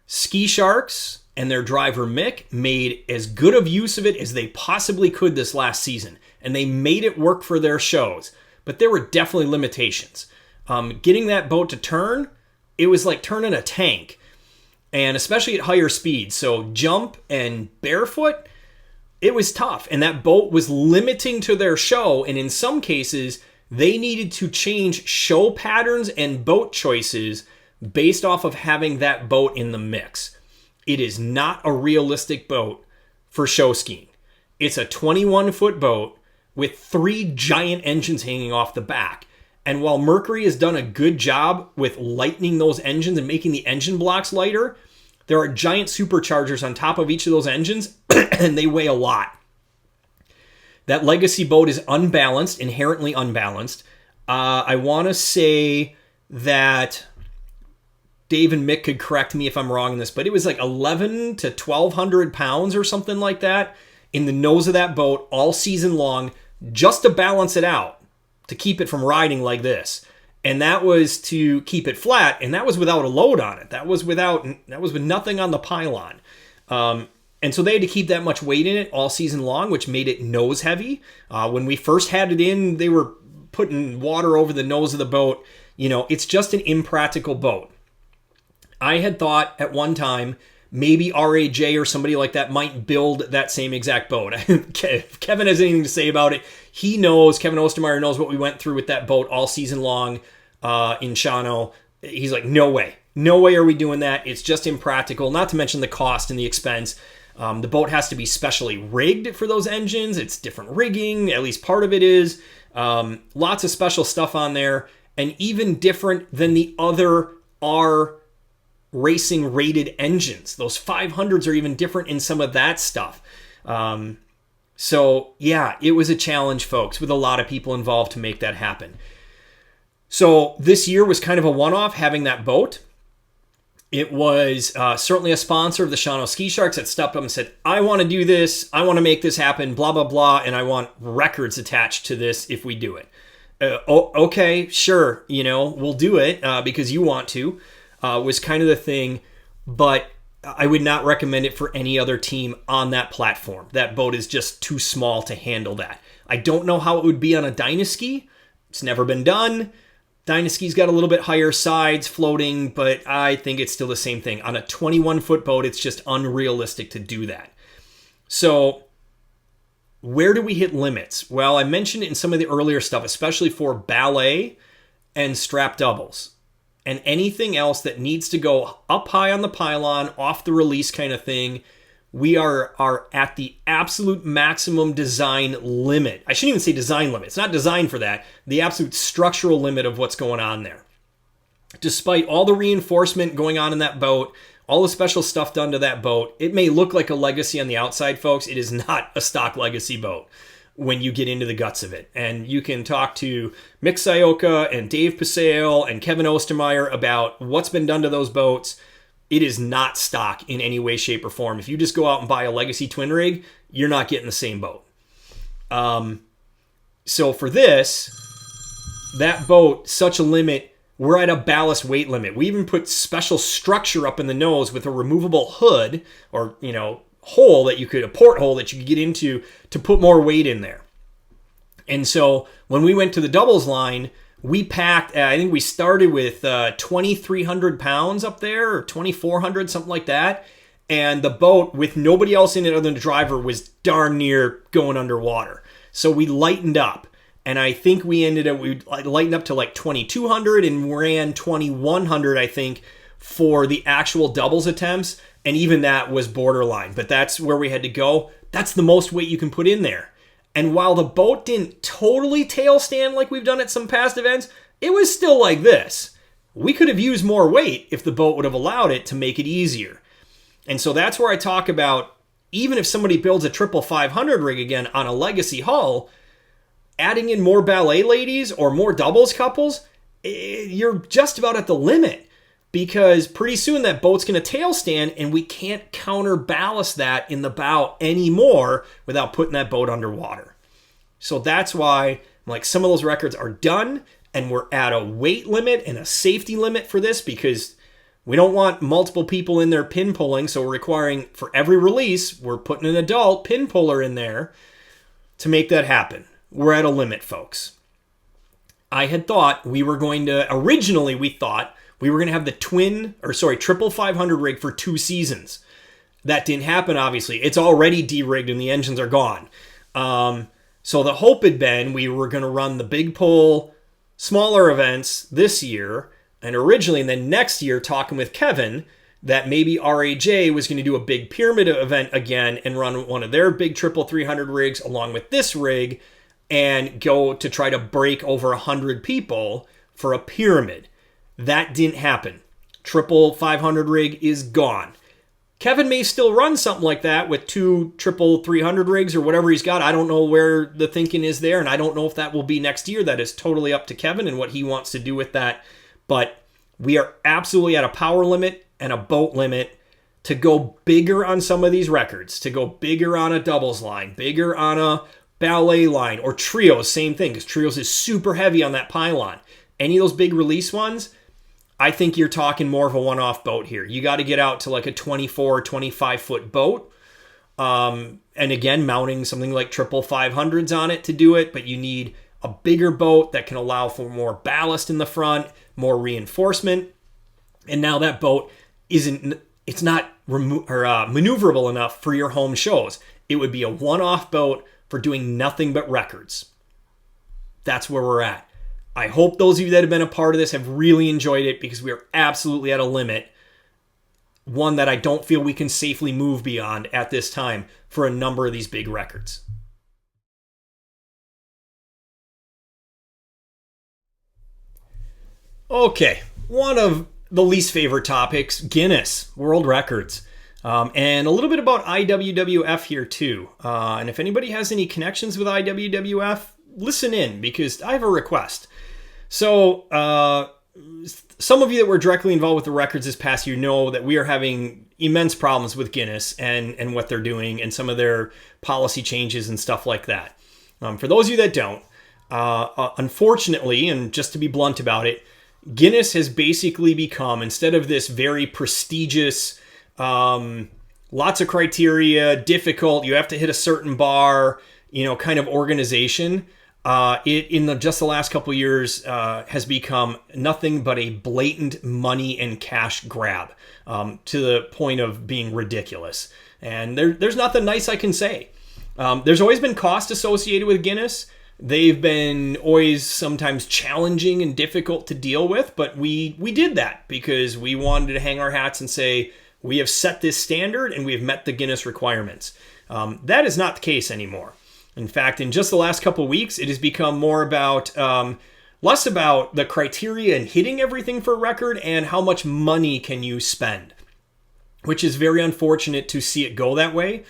Ski Sharks and their driver Mick made as good of use of it as they possibly could this last season, and they made it work for their shows. But there were definitely limitations. Getting that boat to turn, it was like turning a tank, and especially at higher speeds. So jump and barefoot, it was tough. And that boat was limiting to their show. And in some cases, they needed to change show patterns and boat choices based off of having that boat in the mix. It is not a realistic boat for show skiing. It's a 21-foot boat with 3 giant engines hanging off the back. And while Mercury has done a good job with lightening those engines and making the engine blocks lighter, there are giant superchargers on top of each of those engines, and they weigh a lot. That Legacy boat is unbalanced, inherently unbalanced. I want to say that Dave and Mick could correct me if I'm wrong in this, but it was like 11 to 1,200 pounds or something like that in the nose of that boat all season long, just to balance it out. to keep it from riding like this. And that was to keep it flat, and that was without a load on it. That was with nothing on the pylon. And so they had to keep that much weight in it all season long, which made it nose heavy. When we first had it in, they were putting water over the nose of the boat. It's just an impractical boat. I had thought at one time, maybe RAJ or somebody like that might build that same exact boat. If Kevin has anything to say about it, he knows, Kevin Ostermeyer knows what we went through with that boat all season long in Shawano. He's like, no way. No way are we doing that. It's just impractical, not to mention the cost and the expense. The boat has to be specially rigged for those engines. It's different rigging, at least part of it is. Lots of special stuff on there, and even different than the other R racing rated engines. Those 500s are even different in some of that stuff. So yeah, it was a challenge, folks, with a lot of people involved to make that happen. So this year was kind of a one-off having that boat. It was certainly a sponsor of the Shawano Ski Sharks that stepped up and said, I want to do this, I want to make this happen, blah, blah, blah, and I want records attached to this if we do it. Okay, sure, we'll do it because you want to. Was kind of the thing, but I would not recommend it for any other team on that platform. That boat is just too small to handle that. I don't know how it would be on a Dynaski. It's never been done. Dynaski's got a little bit higher sides floating, but I think it's still the same thing. On a 21-foot boat, it's just unrealistic to do that. So where do we hit limits? Well, I mentioned it in some of the earlier stuff, especially for Ballet and strap doubles. And anything else that needs to go up high on the pylon, off the release kind of thing, we are at the absolute maximum design limit. I shouldn't even say design limit. It's not designed for that. The absolute structural limit of what's going on there. Despite all the reinforcement going on in that boat, all the special stuff done to that boat, it may look like a Legacy on the outside, folks. It is not a stock Legacy boat when you get into the guts of it. And you can talk to Mick Sioka and Dave Paseo and Kevin Ostermeyer about what's been done to those boats. It is not stock in any way, shape, or form. If you just go out and buy a Legacy twin rig, you're not getting the same boat. So for this, that boat, such a limit, we're at a ballast weight limit. We even put special structure up in the nose with a removable hood or, hole that you could, a porthole that you could get into to put more weight in there. And so when we went to the doubles line, we packed, I think we started with 2,300 pounds up there, or 2,400, something like that. And the boat, with nobody else in it other than the driver, was darn near going underwater. So we lightened up. And I think we lightened up to like 2,200 and ran 2,100, I think, for the actual doubles attempts. And even that was borderline, but that's where we had to go. That's the most weight you can put in there. And while the boat didn't totally tail stand like we've done at some past events, it was still like this. We could have used more weight if the boat would have allowed it to make it easier. And so that's where I talk about, even if somebody builds a 500 rig again on a Legacy hull, adding in more Ballet ladies or more doubles couples, you're just about at the limit. Because pretty soon that boat's going to tail stand and we can't counterballast that in the bow anymore without putting that boat underwater. So that's why some of those records are done and we're at a weight limit and a safety limit for this because we don't want multiple people in there pin pulling. So we're requiring for every release, we're putting an adult pin puller in there to make that happen. We're at a limit, folks. I had thought we were going to, originally we thought, we were going to have the 500 rig for 2 seasons. That didn't happen, obviously. It's already de-rigged and the engines are gone. So the hope had been we were going to run the big pull, smaller events this year. And originally, and then next year, talking with Kevin, that maybe RAJ was going to do a big pyramid event again and run one of their big 300 rigs along with this rig and go to try to break over 100 people for a pyramid. That didn't happen. 500 rig is gone. Kevin may still run something like that with 2 300 rigs or whatever he's got. I don't know where the thinking is there, and I don't know if that will be next year. That is totally up to Kevin and what he wants to do with that. But we are absolutely at a power limit and a boat limit to go bigger on some of these records, to go bigger on a doubles line, bigger on a Ballet line, or Trios, same thing, because Trios is super heavy on that pylon. Any of those big release ones, I think you're talking more of a one-off boat here. You got to get out to like a 24, 25-foot boat. And again, mounting something like 500s on it to do it, but you need a bigger boat that can allow for more ballast in the front, more reinforcement. And now that boat it's not maneuverable enough for your home shows. It would be a one-off boat for doing nothing but records. That's where we're at. I hope those of you that have been a part of this have really enjoyed it, because we are absolutely at a limit. One that I don't feel we can safely move beyond at this time for a number of these big records. Okay, one of the least favorite topics, Guinness World Records. And a little bit about IWWF here too. And if anybody has any connections with IWWF, listen in, because I have a request. So some of you that were directly involved with the records this past year know that we are having immense problems with Guinness and what they're doing and some of their policy changes and stuff like that. For those of you that don't, unfortunately, and just to be blunt about it, Guinness has basically become, instead of this very prestigious, lots of criteria, difficult, you have to hit a certain bar, kind of organization, it in just the last couple of years has become nothing but a blatant money and cash grab, to the point of being ridiculous. And there's nothing nice I can say. There's always been cost associated with Guinness. They've been always sometimes challenging and difficult to deal with, but we did that because we wanted to hang our hats and say, we have set this standard and we have met the Guinness requirements. That is not the case anymore. In fact, in just the last couple of weeks, it has become more about, less about the criteria and hitting everything for a record and how much money can you spend, which is very unfortunate to see it go that way.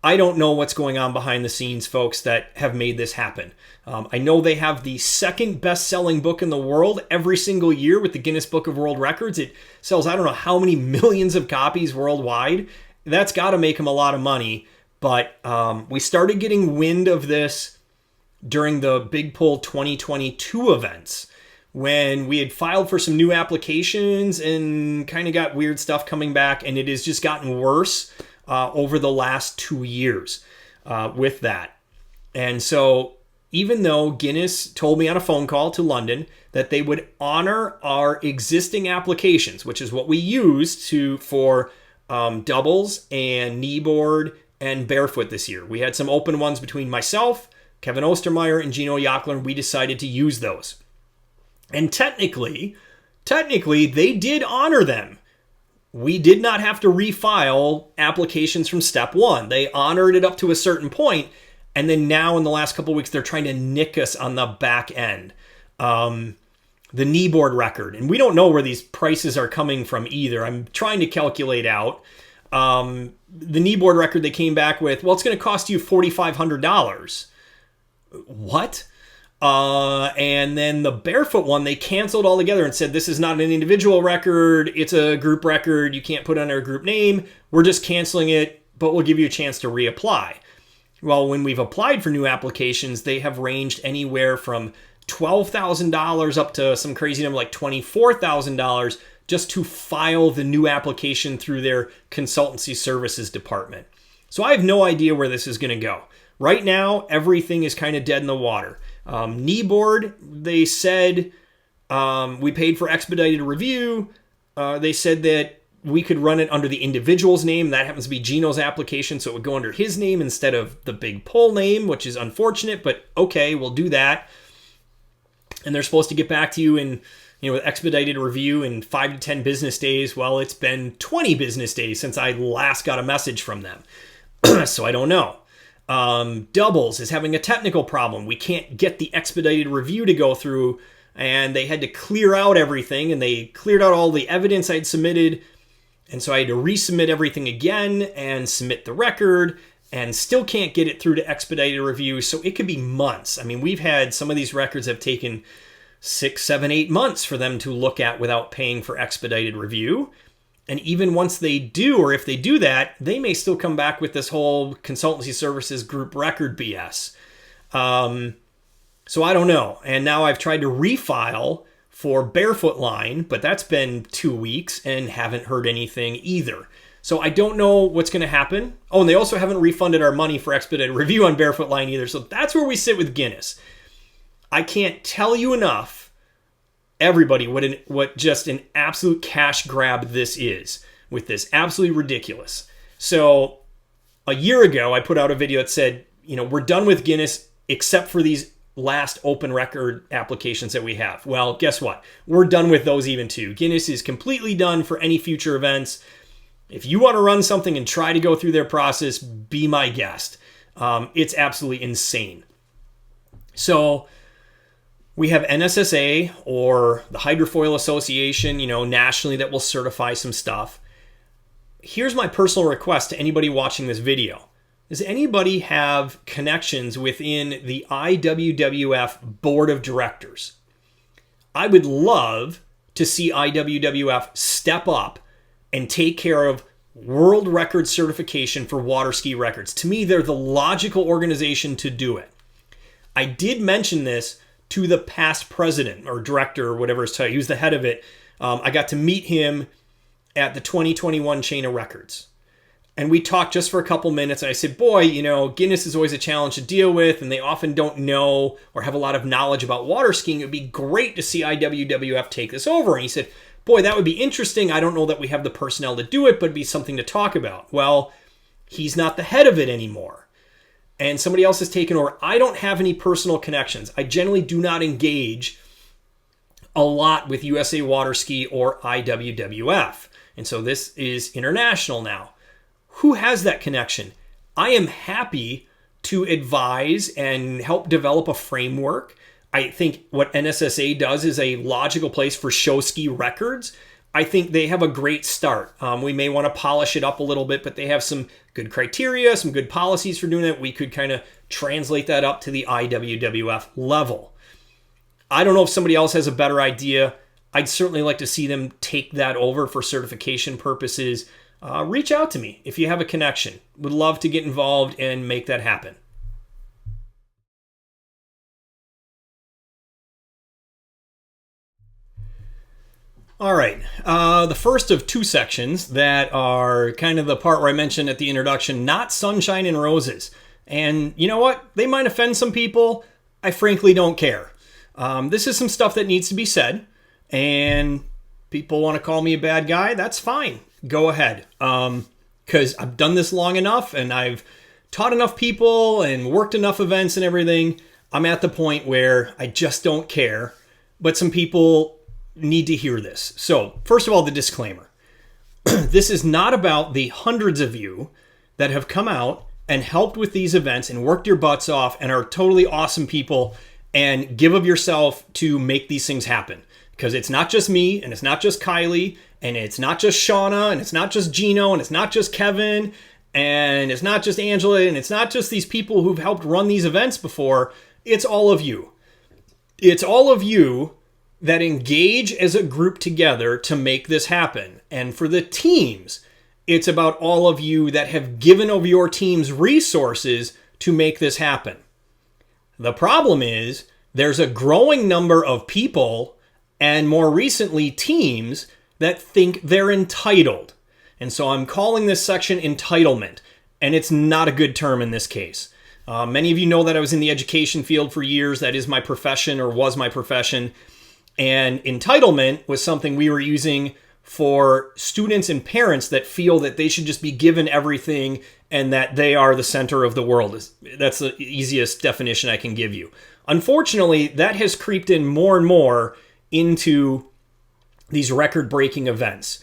I don't know what's going on behind the scenes, folks, that have made this happen. I know they have the second best-selling book in the world every single year with the Guinness Book of World Records. It sells, I don't know how many millions of copies worldwide. That's got to make them a lot of money. But we started getting wind of this during the Big Pull 2022 events, when we had filed for some new applications and kind of got weird stuff coming back, and it has just gotten worse over the last 2 years with that. And so even though Guinness told me on a phone call to London that they would honor our existing applications, which is what we used for doubles and kneeboard and barefoot this year. We had some open ones between myself, Kevin Ostermeyer, and Gino Jockler, and we decided to use those. And technically, they did honor them. We did not have to refile applications from step one. They honored it up to a certain point, and then now in the last couple of weeks, they're trying to nick us on the back end. The kneeboard record, and we don't know where these prices are coming from either. I'm trying to calculate out. The kneeboard record they came back with, well, it's going to cost you $4,500. What? And then the barefoot one, they canceled altogether and said, this is not an individual record. It's a group record. You can't put it under a group name. We're just canceling it, but we'll give you a chance to reapply. Well, when we've applied for new applications, they have ranged anywhere from $12,000 up to some crazy number like $24,000 just to file the new application through their consultancy services department. So I have no idea where this is going to go. Right now, everything is kind of dead in the water. Kneeboard, they said we paid for expedited review. They said that we could run it under the individual's name. That happens to be Gino's application, so it would go under his name instead of the Big Pull name, which is unfortunate, but okay, we'll do that. And they're supposed to get back to you in, with expedited review in 5 to 10 business days. Well, it's been 20 business days since I last got a message from them. So I don't know. Doubles is having a technical problem. We can't get the expedited review to go through, and they had to clear out everything, and they cleared out all the evidence I'd submitted. And so I had to resubmit everything again and submit the record, and still can't get it through to expedited review. So it could be months. I mean, we've had some of these records have taken 6, 7, 8 months for them to look at without paying for expedited review. And even once they do, or if they do that, they may still come back with this whole consultancy services group record BS. So I don't know. And now I've tried to refile for Barefoot line, but that's been 2 weeks and haven't heard anything either. So I don't know what's going to happen. Oh, and they also haven't refunded our money for expedited review on Barefoot line either. So that's where we sit with Guinness. I can't tell you enough, everybody, what just an absolute cash grab this is with this. Absolutely ridiculous. So a year ago, I put out a video that said, we're done with Guinness except for these last open record applications that we have. Well, guess what? We're done with those even too. Guinness is completely done for any future events. If you want to run something and try to go through their process, be my guest. It's absolutely insane. So we have NSSA or the Hydrofoil Association, nationally that will certify some stuff. Here's my personal request to anybody watching this video. Does anybody have connections within the IWWF Board of Directors? I would love to see IWWF step up and take care of world record certification for water ski records. To me, they're the logical organization to do it. I did mention this to the past president or director or whatever his title. He was the head of it. I got to meet him at the 2021 Chain of Records. And we talked just for a couple minutes. And I said, boy, Guinness is always a challenge to deal with. And they often don't know or have a lot of knowledge about water skiing. It would be great to see IWWF take this over. And he said, boy, that would be interesting. I don't know that we have the personnel to do it, but it'd be something to talk about. Well, he's not the head of it anymore. And somebody else has taken over. I don't have any personal connections. I generally do not engage a lot with USA Water Ski or IWWF. And so this is international now. Who has that connection? I am happy to advise and help develop a framework. I think what NSSA does is a logical place for show ski records. I think they have a great start. We may want to polish it up a little bit, but they have some good criteria, some good policies for doing it. We could kind of translate that up to the IWWF level. I don't know if somebody else has a better idea. I'd certainly like to see them take that over for certification purposes. Reach out to me if you have a connection. Would love to get involved and make that happen. All right, the first of two sections that are kind of the part where I mentioned at the introduction, not sunshine and roses. And you know what? They might offend some people. I frankly don't care. This is some stuff that needs to be said, and people want to call me a bad guy. That's fine. Go ahead. Because I've done this long enough, and I've taught enough people and worked enough events and everything. I'm at the point where I just don't care. But some people need to hear this. So, first of all, the disclaimer. This is not about the hundreds of you that have come out and helped with these events and worked your butts off and are totally awesome people and give of yourself to make these things happen. Because it's not just me, and it's not just Kylie, and it's not just Shauna, and it's not just Gino, and it's not just Kevin, and it's not just Angela, and it's not just these people who've helped run these events before. It's all of you. It's all of you that engage as a group together to make this happen. And for the teams, it's about all of you that have given of your team's resources to make this happen. The problem is there's a growing number of people, and more recently teams, that think they're entitled. And so I'm calling this section entitlement, and it's not a good term in this case. Many of you know that I was in the education field for years. That is my profession, or was my profession. And entitlement was something we were using for students and parents that feel that they should just be given everything and that they are the center of the world. That's the easiest definition I can give you. Unfortunately, that has creeped in more and more into these record-breaking events.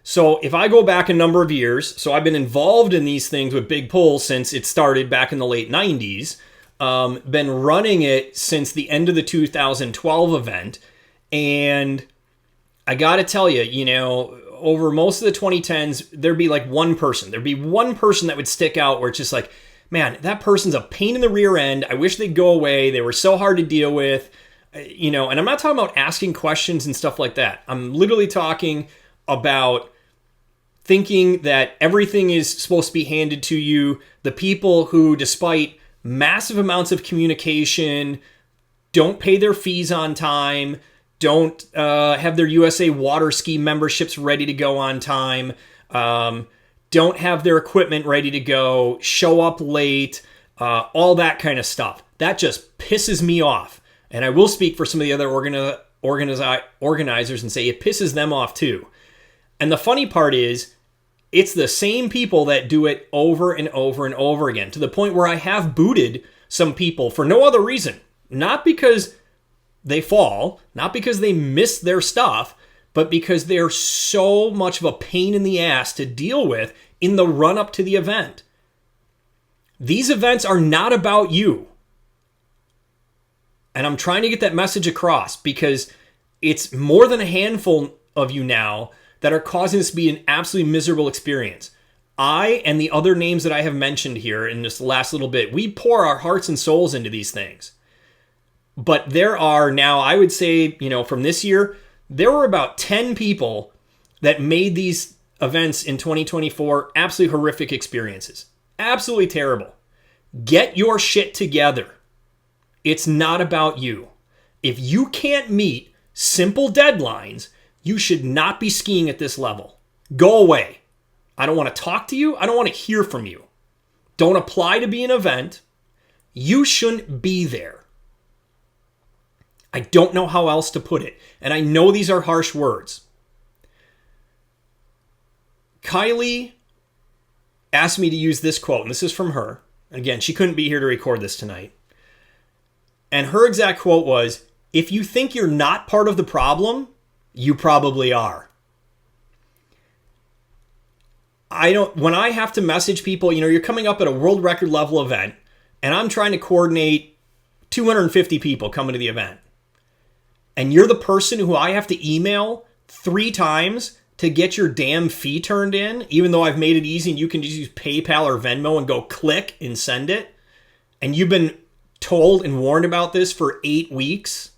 So if I go back a number of years, so I've been involved in these things with Big Pull since it started back in the late 90s, been running it since the end of the 2012 event. And I got to tell you, over most of the 2010s, there'd be like one person. There'd be one person that would stick out where it's just like, man, that person's a pain in the rear end. I wish they'd go away. They were so hard to deal with, and I'm not talking about asking questions and stuff like that. I'm literally talking about thinking that everything is supposed to be handed to you. The people who, despite massive amounts of communication, don't pay their fees on time, don't have their USA water ski memberships ready to go on time, don't have their equipment ready to go, show up late, all that kind of stuff. That just pisses me off. And I will speak for some of the other organizers and say it pisses them off too. And the funny part is, it's the same people that do it over and over and over again, to the point where I have booted some people for no other reason. Not because they fall, not because they miss their stuff, but because they're so much of a pain in the ass to deal with in the run-up to the event. These events are not about you. And I'm trying to get that message across, because it's more than a handful of you now that are causing this to be an absolutely miserable experience. I and the other names that I have mentioned here in this last little bit, we pour our hearts and souls into these things. But there are now, I would say, from this year, there were about 10 people that made these events in 2024 absolutely horrific experiences. Absolutely terrible. Get your shit together. It's not about you. If you can't meet simple deadlines, you should not be skiing at this level. Go away. I don't want to talk to you. I don't want to hear from you. Don't apply to be an event. You shouldn't be there. I don't know how else to put it. And I know these are harsh words. Kylie asked me to use this quote, and this is from her. Again, she couldn't be here to record this tonight. And her exact quote was, "If you think you're not part of the problem, you probably are." When I have to message people, you're coming up at a world record level event, and I'm trying to coordinate 250 people coming to the event. And you're the person who I have to email 3 times to get your damn fee turned in, even though I've made it easy and you can just use PayPal or Venmo and go click and send it. And you've been told and warned about this for 8 weeks.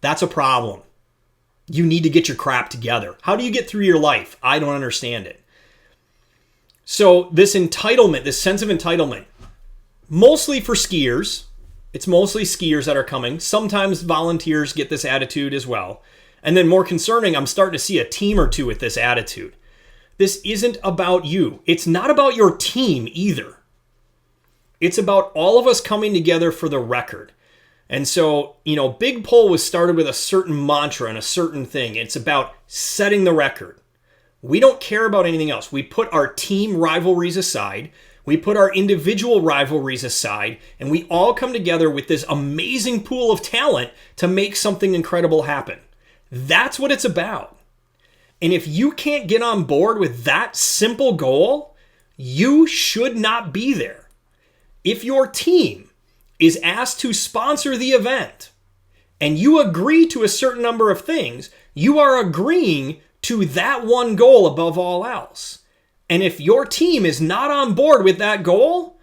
That's a problem. You need to get your crap together. How do you get through your life? I don't understand it. So this entitlement, this sense of entitlement, mostly for skiers. It's mostly skiers that are coming. Sometimes volunteers get this attitude as well. And then more concerning, I'm starting to see a team or two with this attitude. This isn't about you. It's not about your team either. It's about all of us coming together for the record. And so, Big Pole was started with a certain mantra and a certain thing. It's about setting the record. We don't care about anything else. We put our team rivalries aside. We put our individual rivalries aside, and we all come together with this amazing pool of talent to make something incredible happen. That's what it's about. And if you can't get on board with that simple goal, you should not be there. If your team is asked to sponsor the event and you agree to a certain number of things, you are agreeing to that one goal above all else. And if your team is not on board with that goal,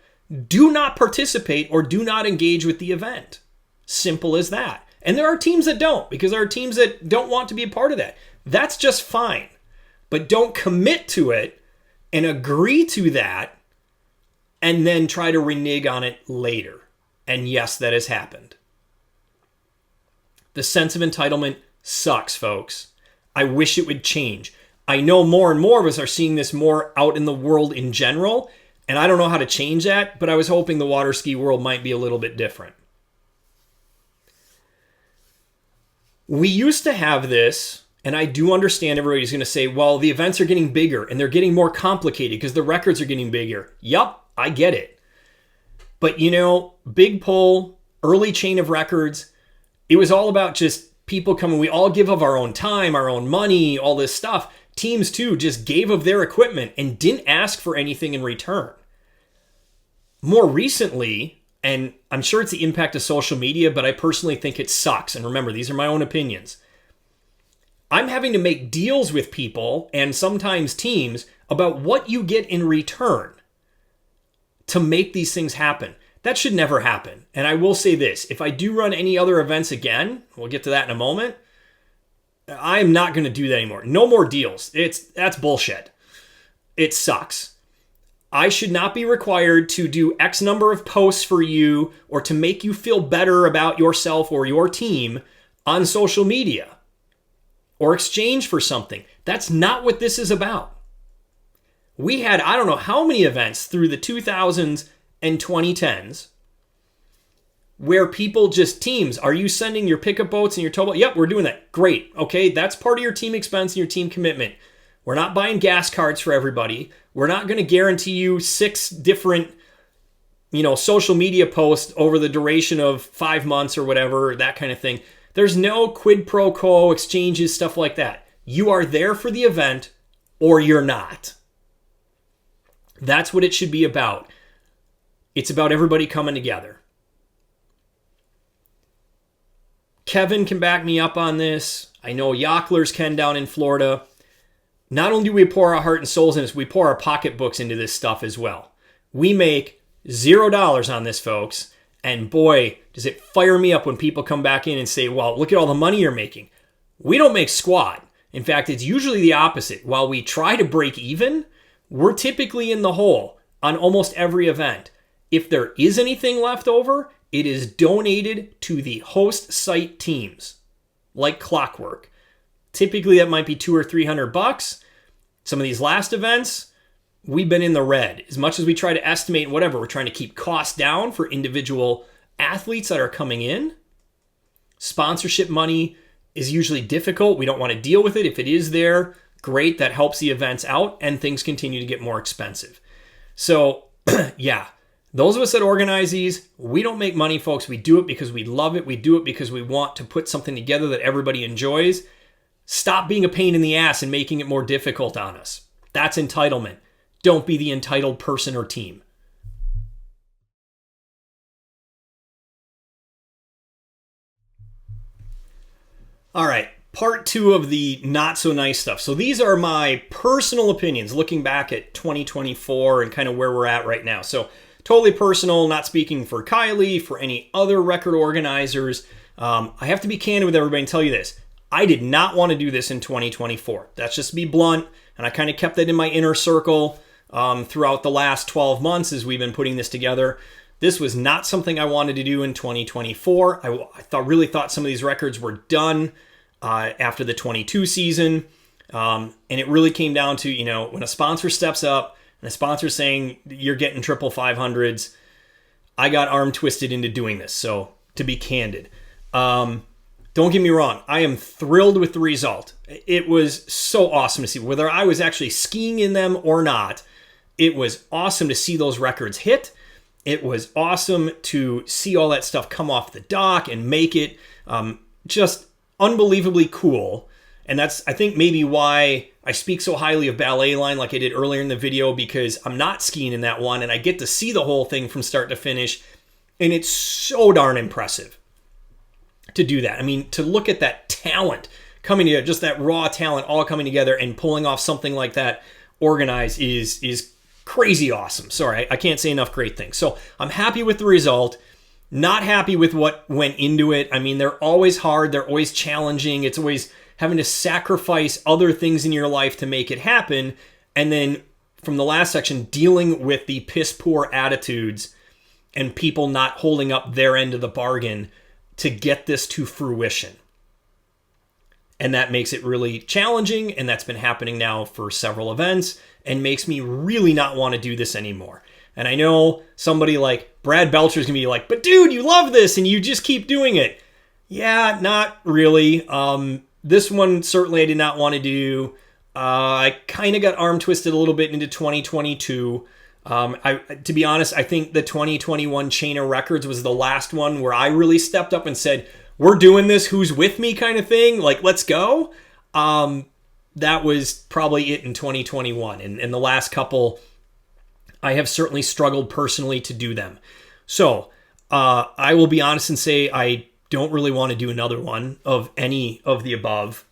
do not participate or do not engage with the event. Simple as that. And there are teams that don't, because there are teams that don't want to be a part of that. That's just fine. But don't commit to it and agree to that and then try to renege on it later. And yes, that has happened. The sense of entitlement sucks, folks. I wish it would change. I know more and more of us are seeing this more out in the world in general, and I don't know how to change that, but I was hoping the water ski world might be a little bit different. We used to have this, and I do understand everybody's going to say, well, the events are getting bigger and they're getting more complicated because the records are getting bigger. Yup, I get it. But Big Pole, early chain of records, it was all about just people coming. We all give of our own time, our own money, all this stuff. Teams too just gave of their equipment and didn't ask for anything in return. More recently, and I'm sure it's the impact of social media, but I personally think it sucks. And remember, these are my own opinions. I'm having to make deals with people and sometimes teams about what you get in return to make these things happen. That should never happen. And I will say this, if I do run any other events again, we'll get to that in a moment, I'm not going to do that anymore. No more deals. That's bullshit. It sucks. I should not be required to do X number of posts for you or to make you feel better about yourself or your team on social media or exchange for something. That's not what this is about. We had, I don't know how many events through the 2000s and 2010s where people just teams, are you sending your pickup boats and your towboat? Yep, we're doing that. Great. Okay, that's part of your team expense and your team commitment. We're not buying gas cards for everybody. We're not going to guarantee you 6 different, social media posts over the duration of 5 months or whatever, that kind of thing. There's no quid pro quo exchanges, stuff like that. You are there for the event or you're not. That's what it should be about. It's about everybody coming together. Kevin can back me up on this. I know Yocklers can down in Florida. Not only do we pour our heart and souls in this, we pour our pocketbooks into this stuff as well. We make $0 on this, folks. And boy, does it fire me up when people come back in and say, well, look at all the money you're making. We don't make squat. In fact, it's usually the opposite. While we try to break even, we're typically in the hole on almost every event. If there is anything left over, it is donated to the host site teams, like clockwork. Typically, that might be $200 or $300. Some of these last events, we've been in the red. As much as we try to estimate whatever, we're trying to keep costs down for individual athletes that are coming in. Sponsorship money is usually difficult. We don't want to deal with it. If it is there, great. That helps the events out, and things continue to get more expensive. So, yeah. Those of us that organize these, we don't make money, folks. We do it because we love it. We do it because we want to put something together that everybody enjoys. Stop being a pain in the ass and making it more difficult on us. That's entitlement. Don't be the entitled person or team. All right, part 2 of the not so nice stuff. So these are my personal opinions looking back at 2024 and kind of where we're at right now. So totally personal, not speaking for Kylie, for any other record organizers. I have to be candid with everybody and tell you this. I did not want to do this in 2024. That's just to be blunt, and I kind of kept that in my inner circle throughout the last 12 months as we've been putting this together. This was not something I wanted to do in 2024. I really thought some of these records were done after the 22 season, and it really came down to, when a sponsor steps up, and the sponsor's saying, you're getting triple 500s, I got arm twisted into doing this. So, to be candid. Don't get me wrong. I am thrilled with the result. It was so awesome to see. Whether I was actually skiing in them or not, it was awesome to see those records hit. It was awesome to see all that stuff come off the dock and make it just unbelievably cool. And that's, I think, maybe why I speak so highly of Ballet Line like I did earlier in the video, because I'm not skiing in that one and I get to see the whole thing from start to finish. And it's so darn impressive to do that. I mean, to look at that talent coming together, just that raw talent all coming together and pulling off something like that organized is crazy awesome. Sorry, I can't say enough great things. So I'm happy with the result. Not happy with what went into it. I mean, they're always hard. They're always challenging. It's always having to sacrifice other things in your life to make it happen. And then from the last section, dealing with the piss poor attitudes and people not holding up their end of the bargain to get this to fruition. And that makes it really challenging, and that's been happening now for several events, and makes me really not want to do this anymore. And I know somebody like Brad Belcher is going to be like, but dude, you love this, and you just keep doing it. Yeah, not really. This one, certainly I did not want to do. I kind of got arm twisted a little bit into 2022. To be honest, I think the 2021 Chain of Records was the last one where I really stepped up and said, we're doing this, who's with me kind of thing, like, let's go. That was probably it in 2021. And the last couple, I have certainly struggled personally to do them. So I will be honest and say I don't really want to do another one of any of the above.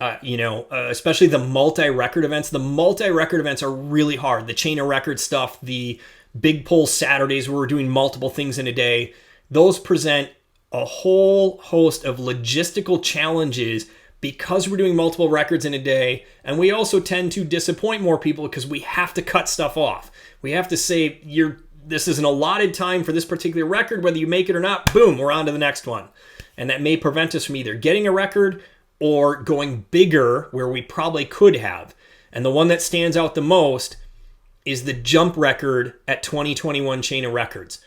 Especially the multi-record events. The multi-record events are really hard. The Chain of Record stuff, the Big Pull Saturdays where we're doing multiple things in a day, those present a whole host of logistical challenges because we're doing multiple records in a day, and we also tend to disappoint more people because we have to cut stuff off. We have to say, this is an allotted time for this particular record, whether you make it or not, boom, we're on to the next one. And that may prevent us from either getting a record or going bigger where we probably could have. And the one that stands out the most is the jump record at 2021 Chain of Records.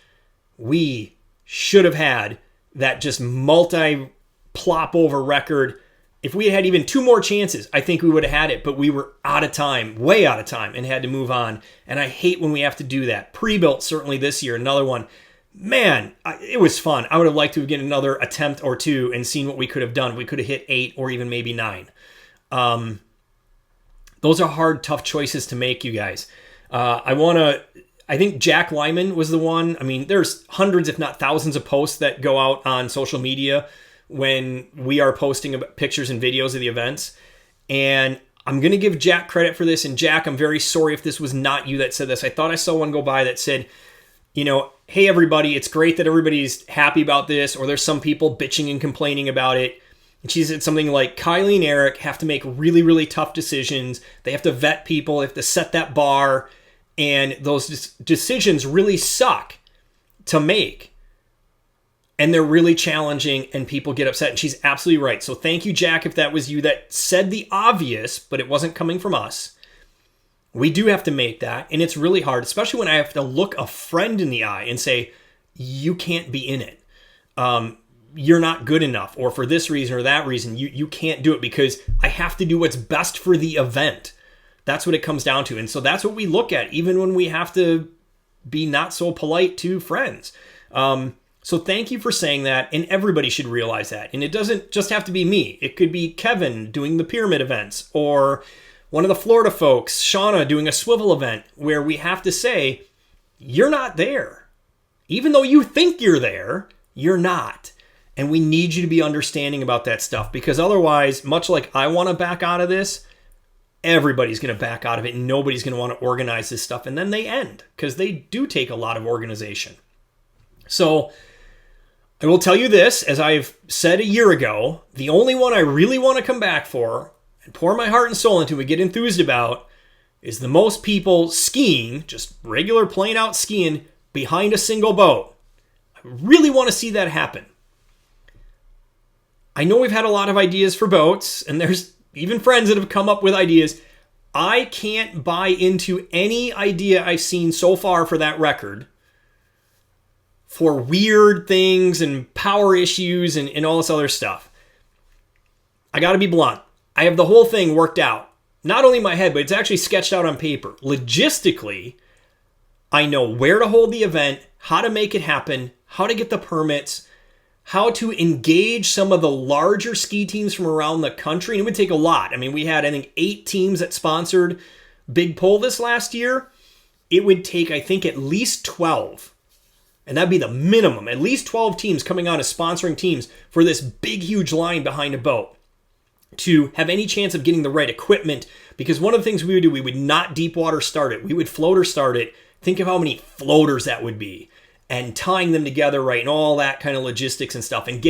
We should have had that just multi-plop over record. If we had even 2 more chances, I think we would have had it, but we were out of time, way out of time, and had to move on. And I hate when we have to do that. Prebuilt, certainly this year, another one. Man, it was fun. I would have liked to have gotten another attempt or 2 and seen what we could have done. We could have hit 8 or even maybe 9. Those are hard, tough choices to make, you guys. I think Jack Lyman was the one. I mean, there's hundreds, if not thousands, of posts that go out on social media when we are posting pictures and videos of the events. And I'm going to give Jack credit for this. And Jack, I'm very sorry if this was not you that said this. I thought I saw one go by that said, hey, everybody, it's great that everybody's happy about this, or there's some people bitching and complaining about it. And she said something like, Kylie and Eric have to make really, really tough decisions. They have to vet people. They have to set that bar. And those decisions really suck to make. And they're really challenging, and people get upset. And she's absolutely right. So thank you, Jack, if that was you that said the obvious, but it wasn't coming from us. We do have to make that, and it's really hard, especially when I have to look a friend in the eye and say, you can't be in it. You're not good enough, or for this reason or that reason, you can't do it because I have to do what's best for the event. That's what it comes down to. And so that's what we look at, even when we have to be not so polite to friends. So thank you for saying that, and everybody should realize that. And it doesn't just have to be me. It could be Kevin doing the pyramid events, or one of the Florida folks, Shauna, doing a swivel event, where we have to say, you're not there. Even though you think you're there, you're not. And we need you to be understanding about that stuff, because otherwise, much like I want to back out of this, everybody's going to back out of it, and nobody's going to want to organize this stuff, and then they end, because they do take a lot of organization. So I will tell you this, as I've said a year ago, the only one I really want to come back for and pour my heart and soul into and get enthused about is the most people skiing, just regular plain out skiing, behind a single boat. I really want to see that happen. I know we've had a lot of ideas for boats, and there's even friends that have come up with ideas. I can't buy into any idea I've seen so far for that record, for weird things and power issues and all this other stuff. I got to be blunt. I have the whole thing worked out. Not only in my head, but it's actually sketched out on paper. Logistically, I know where to hold the event, how to make it happen, how to get the permits, how to engage some of the larger ski teams from around the country. And it would take a lot. I mean, we had, I think, 8 teams that sponsored Big Pull this last year. It would take, I think, at least 12. And that'd be the minimum. At least 12 teams coming on as sponsoring teams for this big, huge line behind a boat to have any chance of getting the right equipment. Because one of the things we would do, we would not deep water start it. We would floater start it. Think of how many floaters that would be. And tying them together right, and all that kind of logistics and stuff. And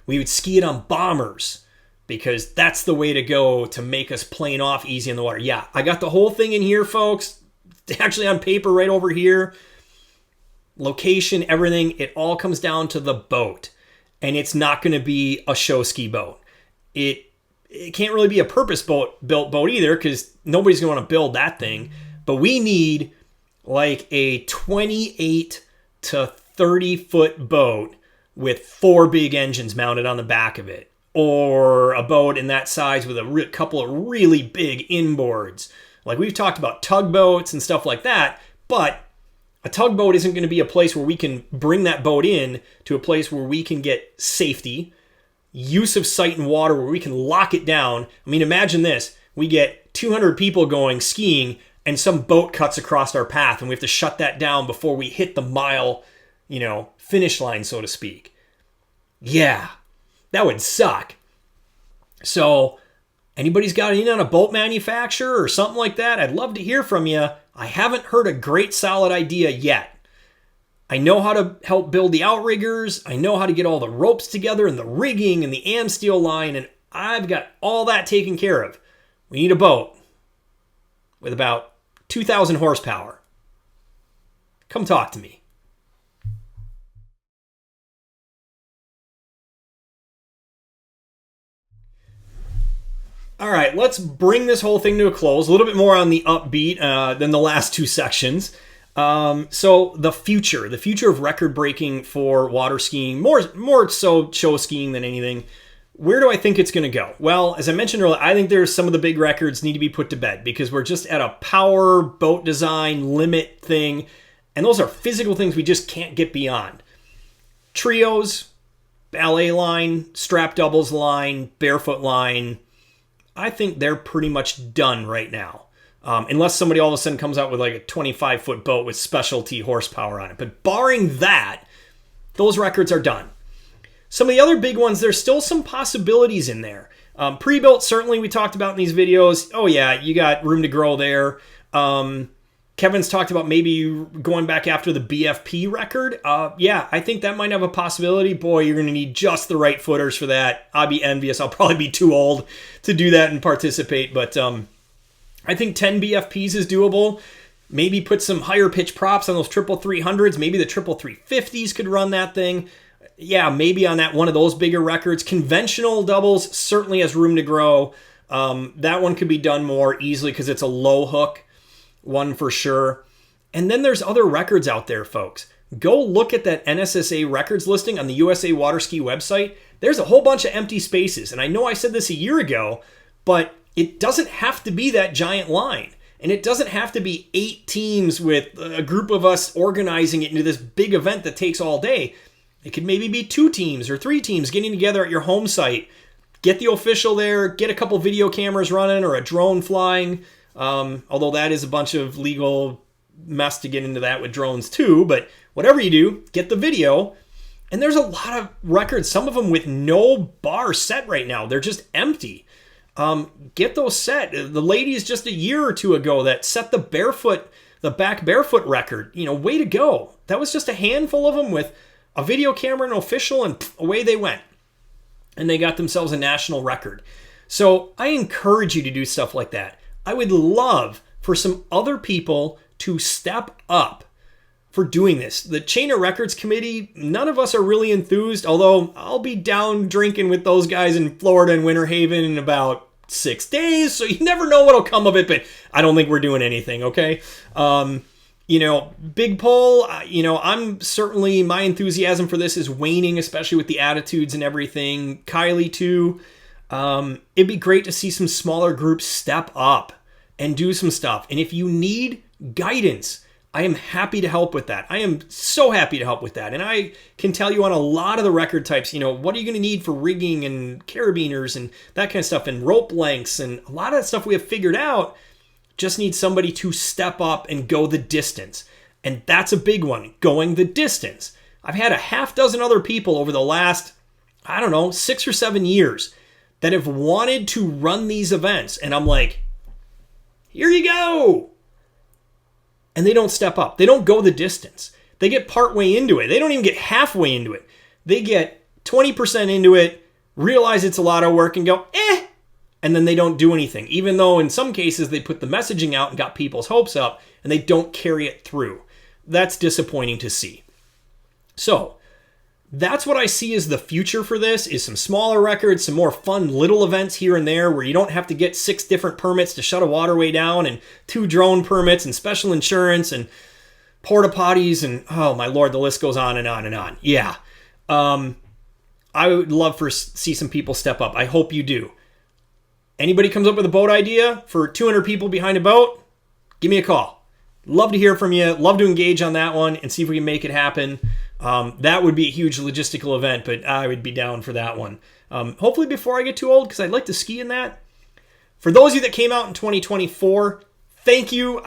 we would ski it on bombers, because that's the way to go to make us plane off easy in the water. Yeah, I got the whole thing in here, folks. Actually on paper right over here. Location, everything, it all comes down to the boat. And it's not going to be a show ski boat. It can't really be a purpose-built boat either, because nobody's going to want to build that thing. But we need like a 28 to 30-foot boat with 4 big engines mounted on the back of it. Or a boat in that size with a couple of really big inboards. Like we've talked about tugboats and stuff like that, but a tugboat isn't going to be a place where we can bring that boat in to a place where we can get safety, use of sight and water, where we can lock it down. I mean, imagine this. We get 200 people going skiing, and some boat cuts across our path, and we have to shut that down before we hit the mile, finish line, so to speak. Yeah, that would suck. So, anybody's got in on a boat manufacturer or something like that? I'd love to hear from you. I haven't heard a great solid idea yet. I know how to help build the outriggers. I know how to get all the ropes together and the rigging and the am steel line and I've got all that taken care of. We need a boat with about 2,000 horsepower. Come talk to me. All right, let's bring this whole thing to a close. A little bit more on the upbeat than the last two sections. So the future of record breaking for water skiing, more so show skiing than anything. Where do I think it's going to go? Well, as I mentioned earlier, I think there's some of the big records need to be put to bed because we're just at a power boat design limit thing. And those are physical things we just can't get beyond. Trios, ballet line, strap doubles line, barefoot line, I think they're pretty much done right now. Unless somebody all of a sudden comes out with like a 25-foot boat with specialty horsepower on it. But barring that, those records are done. Some of the other big ones, there's still some possibilities in there. Prebuilt, certainly we talked about in these videos. Oh yeah, you got room to grow there. Kevin's talked about maybe going back after the BFP record. Yeah, I think that might have a possibility. Boy, you're going to need just the right footers for that. I'd be envious. I'll probably be too old to do that and participate. But I think 10 BFPs is doable. Maybe put some higher pitch props on those triple 300s. Maybe the triple 350s could run that thing. Yeah, maybe on that one of those bigger records. Conventional doubles certainly has room to grow. That one could be done more easily because it's a low hook. One for sure. And then there's other records out there, folks. Go look at that NSSA records listing on the USA Water Ski website. There's a whole bunch of empty spaces. And I know I said this a year ago, but it doesn't have to be that giant line. And it doesn't have to be 8 teams with a group of us organizing it into this big event that takes all day. It could maybe be 2 teams or 3 teams getting together at your home site. Get the official there, get a couple video cameras running or a drone flying. Although that is a bunch of legal mess to get into that with drones too. But whatever you do, get the video. And there's a lot of records, some of them with no bar set right now. They're just empty. Get those set. The ladies just a year or two ago that set the back barefoot record. Way to go. That was just a handful of them with a video camera and official, and away they went. And they got themselves a national record. So I encourage you to do stuff like that. I would love for some other people to step up for doing this. The Chain of Records Committee, none of us are really enthused, although I'll be down drinking with those guys in Florida and Winter Haven in about 6 days, so you never know what'll come of it, but I don't think we're doing anything, okay? Big Pole, I'm certainly, my enthusiasm for this is waning, especially with the attitudes and everything. Kylie too. It'd be great to see some smaller groups step up and do some stuff. And if you need guidance, I am happy to help with that. I am so happy to help with that. And I can tell you on a lot of the record types, what are you going to need for rigging and carabiners and that kind of stuff and rope lengths and a lot of that stuff we have figured out. Just need somebody to step up and go the distance. And that's a big one, going the distance. I've had a half dozen other people over the last, 6 or 7 years that have wanted to run these events. And I'm like, here you go. And they don't step up. They don't go the distance. They get partway into it. They don't even get halfway into it. They get 20% into it, realize it's a lot of work and go, and then they don't do anything. Even though in some cases they put the messaging out and got people's hopes up and they don't carry it through. That's disappointing to see. So that's what I see as the future for this, is some smaller records, some more fun little events here and there where you don't have to get 6 different permits to shut a waterway down and 2 drone permits and special insurance and porta potties and, oh my Lord, the list goes on and on and on. Yeah. I would love to see some people step up. I hope you do. Anybody comes up with a boat idea for 200 people behind a boat, give me a call. Love to hear from you. Love to engage on that one and see if we can make it happen. That would be a huge logistical event, but I would be down for that one. Hopefully before I get too old, because I'd like to ski in that. For those of you that came out in 2024, thank you.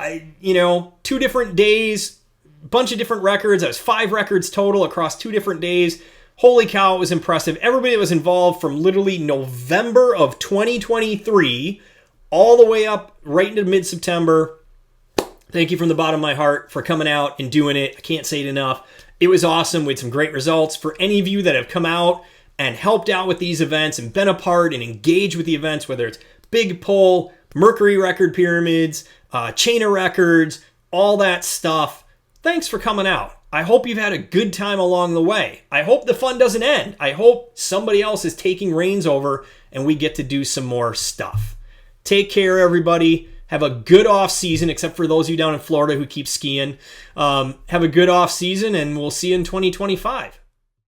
2 different days, bunch of different records. That was 5 records total across 2 different days. Holy cow, it was impressive. Everybody that was involved from literally November of 2023 all the way up right into mid-September. Thank you from the bottom of my heart for coming out and doing it. I can't say it enough. It was awesome with some great results. For any of you that have come out and helped out with these events and been a part and engaged with the events, whether it's Big Pull, Mercury Record Pyramids, Chain of Records, all that stuff. Thanks for coming out. I hope you've had a good time along the way. I hope the fun doesn't end. I hope somebody else is taking reins over and we get to do some more stuff. Take care, everybody. Have a good off season, except for those of you down in Florida who keep skiing. Have a good off season, and we'll see you in 2025.